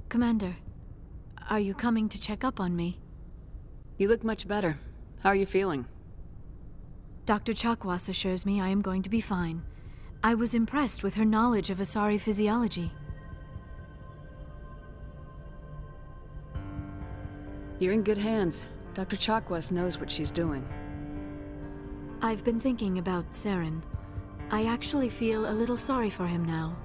Commander, are you coming to check up on me? You look much better. How are you feeling? Dr. Chakwas assures me I am going to be fine. I was impressed with her knowledge of Asari physiology. You're in good hands. Dr. Chakwas knows what she's doing. I've been thinking about Saren. I actually feel a little sorry for him now.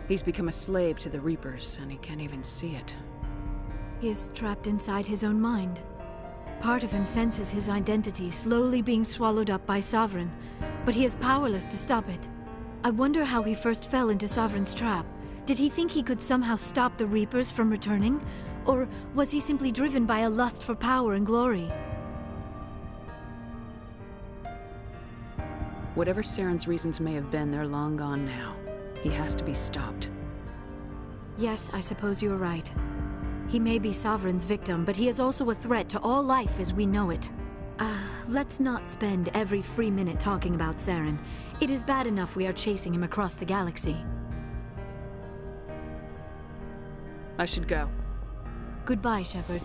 He's become a slave to the Reapers, and he can't even see it. He is trapped inside his own mind. Part of him senses his identity slowly being swallowed up by Sovereign, but he is powerless to stop it. I wonder how he first fell into Sovereign's trap. Did he think he could somehow stop the Reapers from returning? Or was he simply driven by a lust for power and glory? Whatever Saren's reasons may have been, they're long gone now. He has to be stopped. Yes, I suppose you're right. He may be Sovereign's victim, but he is also a threat to all life as we know it. Let's not spend every free minute talking about Saren. It is bad enough we are chasing him across the galaxy. I should go. Goodbye, Shepard.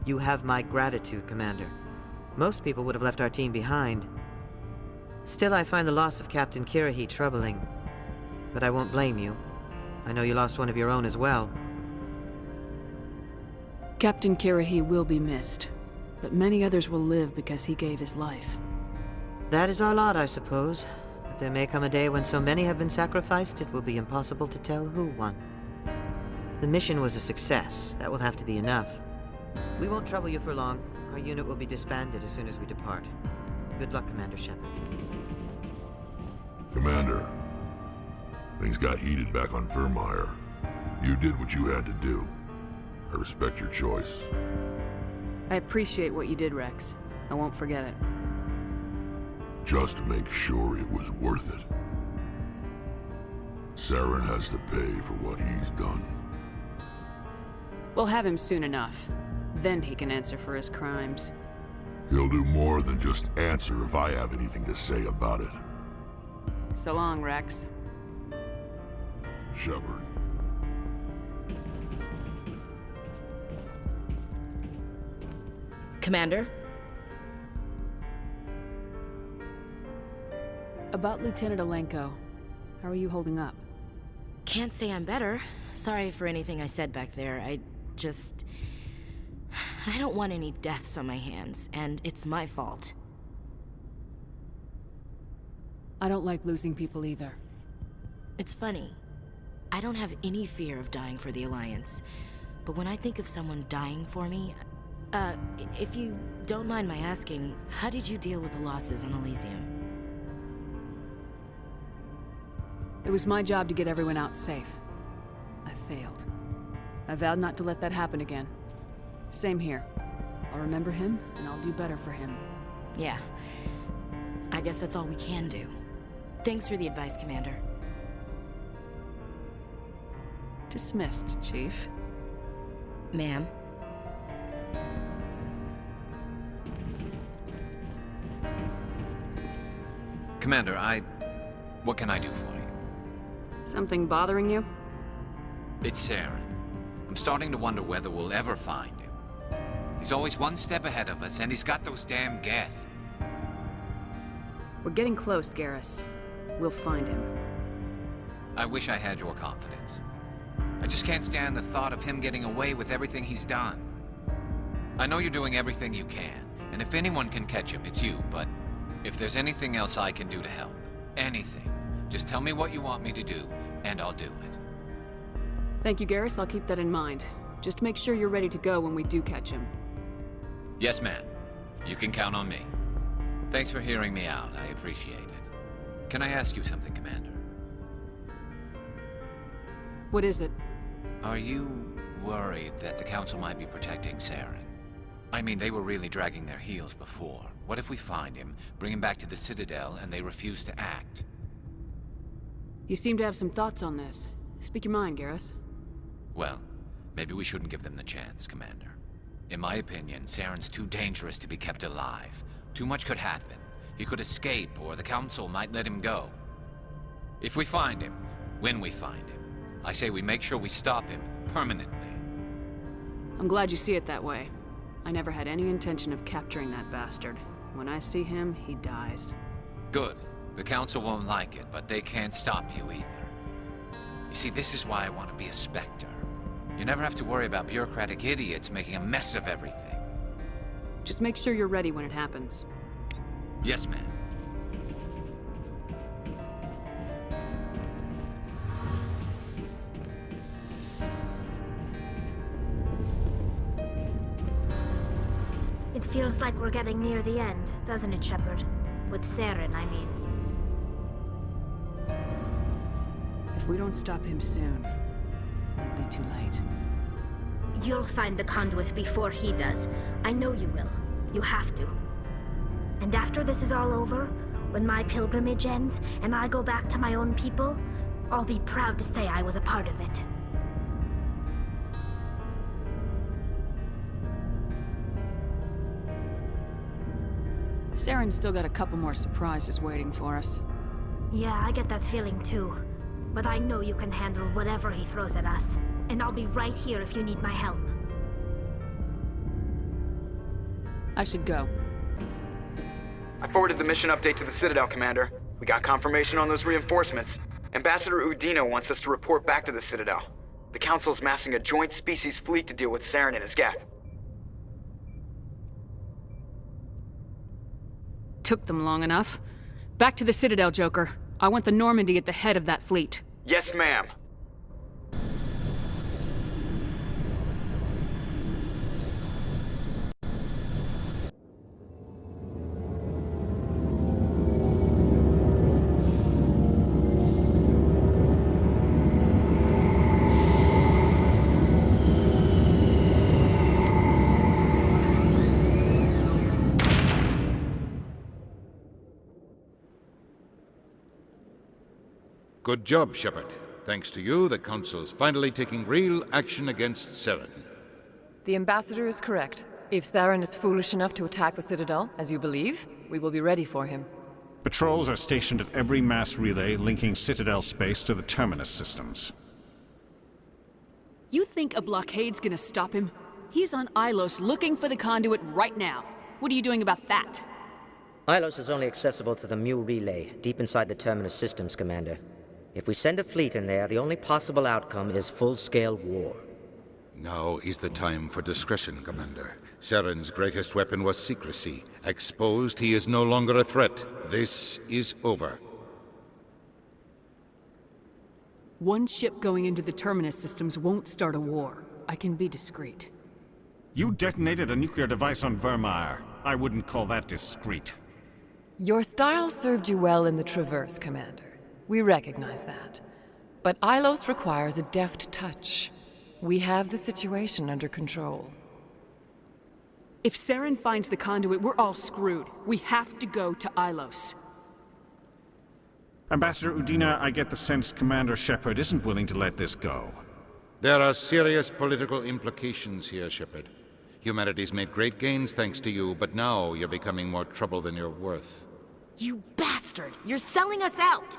You have my gratitude, Commander. Most people would have left our team behind. Still, I find the loss of Captain Kirahi troubling. But I won't blame you. I know you lost one of your own as well. Captain Kirahi will be missed, but many others will live because he gave his life. That is our lot, I suppose. But there may come a day when so many have been sacrificed, it will be impossible to tell who won. The mission was a success. That will have to be enough. We won't trouble you for long. Our unit will be disbanded as soon as we depart. Good luck, Commander Shepard. Commander, things got heated back on Vermeer. You did what you had to do. I respect your choice. I appreciate what you did, Rex. I won't forget it. Just make sure it was worth it. Saren has to pay for what he's done. We'll have him soon enough. Then he can answer for his crimes. He'll do more than just answer if I have anything to say about it. So long, Rex. Shepard. Commander? About Lieutenant Alenko. How are you holding up? Can't say I'm better. Sorry for anything I said back there. I don't want any deaths on my hands, and it's my fault. I don't like losing people either. It's funny. I don't have any fear of dying for the Alliance. But when I think of someone dying for me... if you don't mind my asking, how did you deal with the losses on Elysium? It was my job to get everyone out safe. I failed. I vowed not to let that happen again. Same here. I'll remember him, and I'll do better for him. Yeah. I guess that's all we can do. Thanks for the advice, Commander. Dismissed, Chief. Ma'am? Commander, what can I do for you? Something bothering you? It's Saren. I'm starting to wonder whether we'll ever find him. He's always one step ahead of us, and he's got those damn Geth. We're getting close, Garrus. We'll find him. I wish I had your confidence. I just can't stand the thought of him getting away with everything he's done. I know you're doing everything you can, and if anyone can catch him, it's you, but if there's anything else I can do to help, anything, just tell me what you want me to do, and I'll do it. Thank you, Garrus. I'll keep that in mind. Just make sure you're ready to go when we do catch him. Yes, ma'am. You can count on me. Thanks for hearing me out. I appreciate it. Can I ask you something, Commander? What is it? Are you worried that the Council might be protecting Saren? I mean, they were really dragging their heels before. What if we find him, bring him back to the Citadel, and they refuse to act? You seem to have some thoughts on this. Speak your mind, Garrus. Well, maybe we shouldn't give them the chance, Commander. In my opinion, Saren's too dangerous to be kept alive. Too much could happen. He could escape, or the Council might let him go. If we find him, when we find him, I say we make sure we stop him permanently. I'm glad you see it that way. I never had any intention of capturing that bastard. When I see him, he dies. Good. The Council won't like it, but they can't stop you either. You see, this is why I want to be a Spectre. You never have to worry about bureaucratic idiots making a mess of everything. Just make sure you're ready when it happens. Yes, ma'am. It feels like we're getting near the end, doesn't it, Shepard? With Saren, I mean. If we don't stop him soon, it'll be too late. You'll find the conduit before he does. I know you will. You have to. And after this is all over, when my pilgrimage ends and I go back to my own people, I'll be proud to say I was a part of it. Saren's still got a couple more surprises waiting for us. Yeah, I get that feeling too. But I know you can handle whatever he throws at us. And I'll be right here if you need my help. I should go. I forwarded the mission update to the Citadel, Commander. We got confirmation on those reinforcements. Ambassador Udino wants us to report back to the Citadel. The Council's massing a joint species fleet to deal with Saren and his Geth. Took them long enough. Back to the Citadel, Joker. I want the Normandy at the head of that fleet. Yes, ma'am. Good job, Shepard. Thanks to you, the Council's finally taking real action against Saren. The Ambassador is correct. If Saren is foolish enough to attack the Citadel, as you believe, we will be ready for him. Patrols are stationed at every mass relay linking Citadel space to the Terminus systems. You think a blockade's gonna stop him? He's on Ilos looking for the conduit right now. What are you doing about that? Ilos is only accessible to the Mu relay, deep inside the Terminus systems, Commander. If we send a fleet in there, the only possible outcome is full-scale war. Now is the time for discretion, Commander. Saren's greatest weapon was secrecy. Exposed, he is no longer a threat. This is over. One ship going into the Terminus systems won't start a war. I can be discreet. You detonated a nuclear device on Vermeer. I wouldn't call that discreet. Your style served you well in the Traverse, Commander. We recognize that. But Ilos requires a deft touch. We have the situation under control. If Saren finds the conduit, we're all screwed. We have to go to Ilos. Ambassador Udina, I get the sense Commander Shepard isn't willing to let this go. There are serious political implications here, Shepard. Humanity's made great gains thanks to you, but now you're becoming more trouble than you're worth. You bastard! You're selling us out!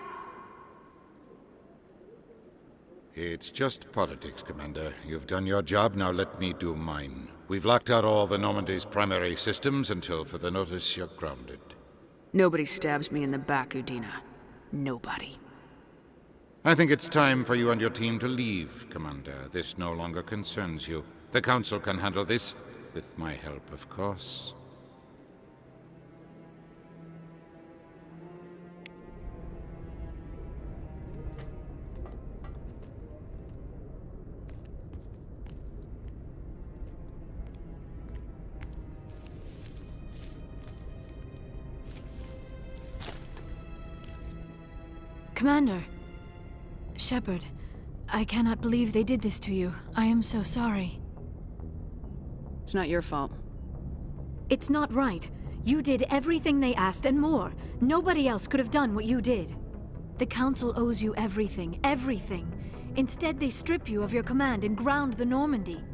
It's just politics, Commander. You've done your job, now let me do mine. We've locked out all the Normandy's primary systems until further notice you're grounded. Nobody stabs me in the back, Udina. Nobody. I think it's time for you and your team to leave, Commander. This no longer concerns you. The Council can handle this, with my help, of course. Commander. Shepard, I cannot believe they did this to you. I am so sorry. It's not your fault. It's not right. You did everything they asked and more. Nobody else could have done what you did. The Council owes you everything, everything. Instead, they strip you of your command and ground the Normandy.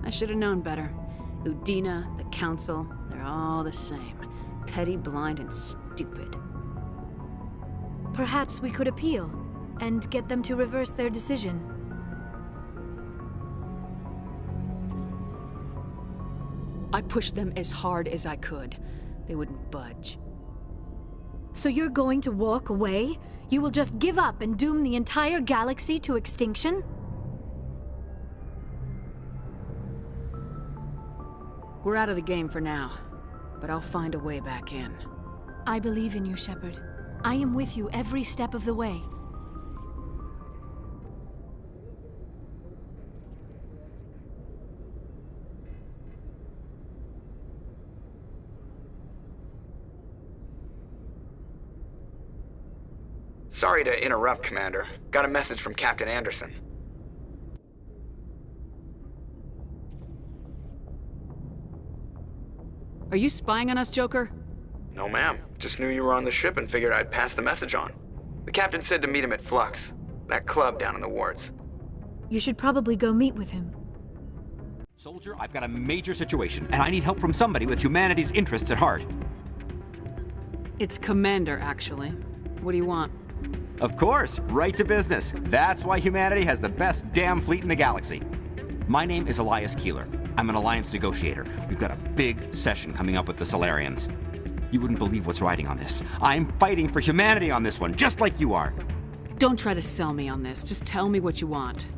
I should have known better. Udina, the Council, they're all the same. Petty, blind, and stupid. Perhaps we could appeal, and get them to reverse their decision. I pushed them as hard as I could. They wouldn't budge. So you're going to walk away? You will just give up and doom the entire galaxy to extinction? We're out of the game for now, but I'll find a way back in. I believe in you, Shepard. I am with you every step of the way. Sorry to interrupt, Commander. Got a message from Captain Anderson. Are you spying on us, Joker? No, ma'am. Just knew you were on the ship and figured I'd pass the message on. The captain said to meet him at Flux, that club down in the wards. You should probably go meet with him. Soldier, I've got a major situation, and I need help from somebody with humanity's interests at heart. It's Commander, actually. What do you want? Of course, right to business. That's why humanity has the best damn fleet in the galaxy. My name is Elias Keeler. I'm an Alliance negotiator. We've got a big session coming up with the Solarians. You wouldn't believe what's riding on this. I'm fighting for humanity on this one, just like you are. Don't try to sell me on this. Just tell me what you want.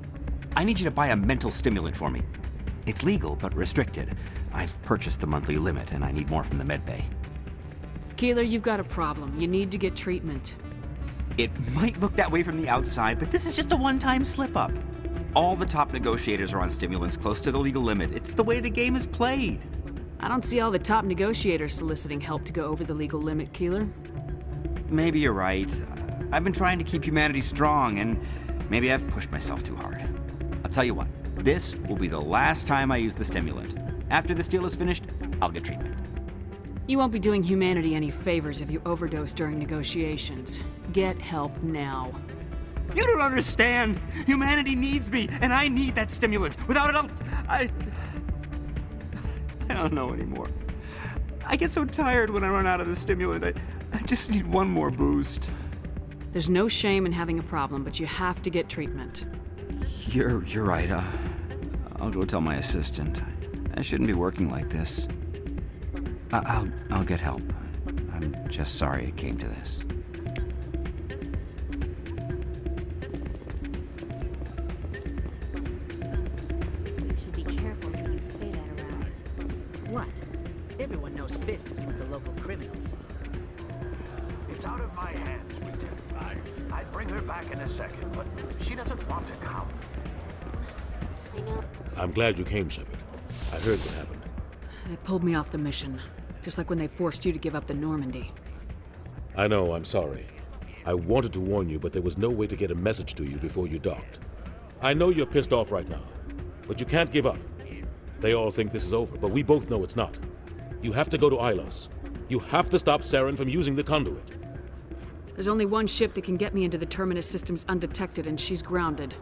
I need you to buy a mental stimulant for me. It's legal, but restricted. I've purchased the monthly limit, and I need more from the medbay. Keeler, you've got a problem. You need to get treatment. It might look that way from the outside, but this is just a one-time slip-up. All the top negotiators are on stimulants close to the legal limit. It's the way the game is played. I don't see all the top negotiators soliciting help to go over the legal limit, Keeler. Maybe you're right. I've been trying to keep humanity strong, and maybe I've pushed myself too hard. I'll tell you what, this will be the last time I use the stimulant. After this deal is finished, I'll get treatment. You won't be doing humanity any favors if you overdose during negotiations. Get help now. You don't understand! Humanity needs me, and I need that stimulant. Without it, I don't know anymore. I get so tired when I run out of the stimulant. I just need one more boost. There's no shame in having a problem, but you have to get treatment. You're right. I'll go tell my assistant. I shouldn't be working like this. I'll get help. I'm just sorry it came to this. You should be careful when you say that around. What? Everyone knows Fist isn't with the local criminals. It's out of my hands, Winter. I'd bring her back in a second, but she doesn't want to come. I'm glad you came, Shepard. I heard what happened. They pulled me off the mission, just like when they forced you to give up the Normandy. I know, I'm sorry. I wanted to warn you, but there was no way to get a message to you before you docked. I know you're pissed off right now, but you can't give up. They all think this is over, but we both know it's not. You have to go to Ilos. You have to stop Saren from using the conduit. There's only one ship that can get me into the Terminus systems undetected, and she's grounded.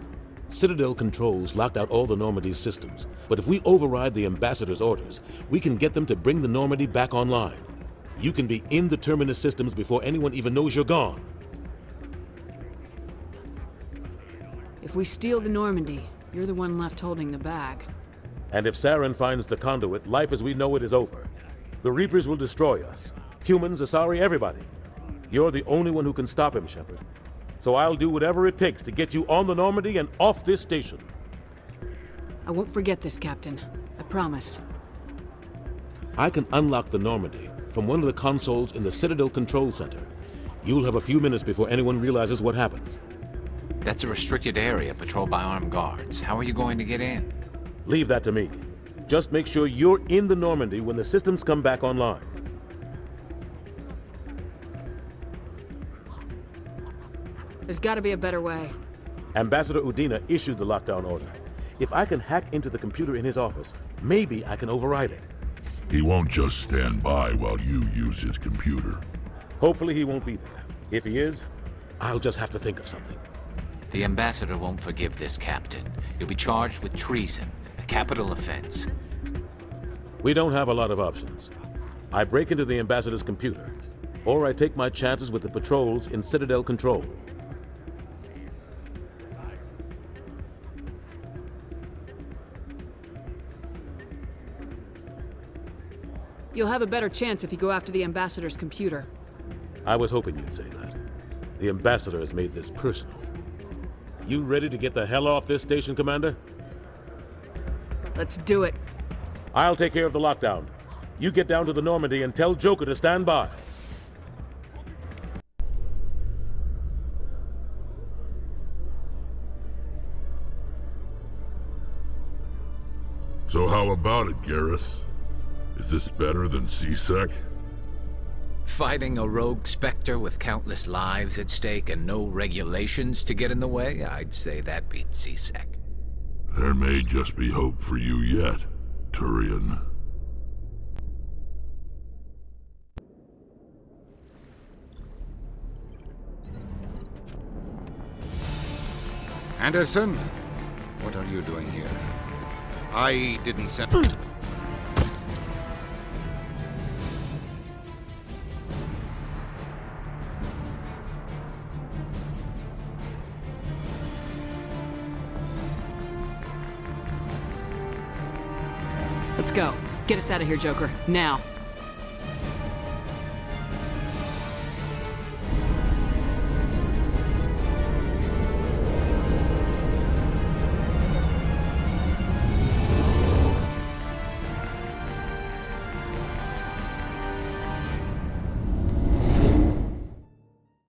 Citadel controls locked out all the Normandy's systems, but if we override the Ambassador's orders, we can get them to bring the Normandy back online. You can be in the Terminus systems before anyone even knows you're gone. If we steal the Normandy, you're the one left holding the bag. And if Saren finds the conduit, life as we know it is over. The Reapers will destroy us. Humans, Asari, everybody. You're the only one who can stop him, Shepard. So I'll do whatever it takes to get you on the Normandy and off this station. I won't forget this, Captain. I promise. I can unlock the Normandy from one of the consoles in the Citadel Control Center. You'll have a few minutes before anyone realizes what happened. That's a restricted area patrolled by armed guards. How are you going to get in? Leave that to me. Just make sure you're in the Normandy when the systems come back online. There's gotta be a better way. Ambassador Udina issued the lockdown order. If I can hack into the computer in his office, maybe I can override it. He won't just stand by while you use his computer. Hopefully he won't be there. If he is, I'll just have to think of something. The Ambassador won't forgive this, Captain. You'll be charged with treason, a capital offense. We don't have a lot of options. I break into the Ambassador's computer, or I take my chances with the patrols in Citadel Control. You'll have a better chance if you go after the Ambassador's computer. I was hoping you'd say that. The Ambassador has made this personal. You ready to get the hell off this station, Commander? Let's do it. I'll take care of the lockdown. You get down to the Normandy and tell Joker to stand by. So how about it, Garrus? Is this better than C-Sec? Fighting a rogue Spectre with countless lives at stake and no regulations to get in the way? I'd say that beats C-Sec. There may just be hope for you yet, Turian. Anderson, what are you doing here? I didn't send... Let's go. Get us out of here, Joker. Now.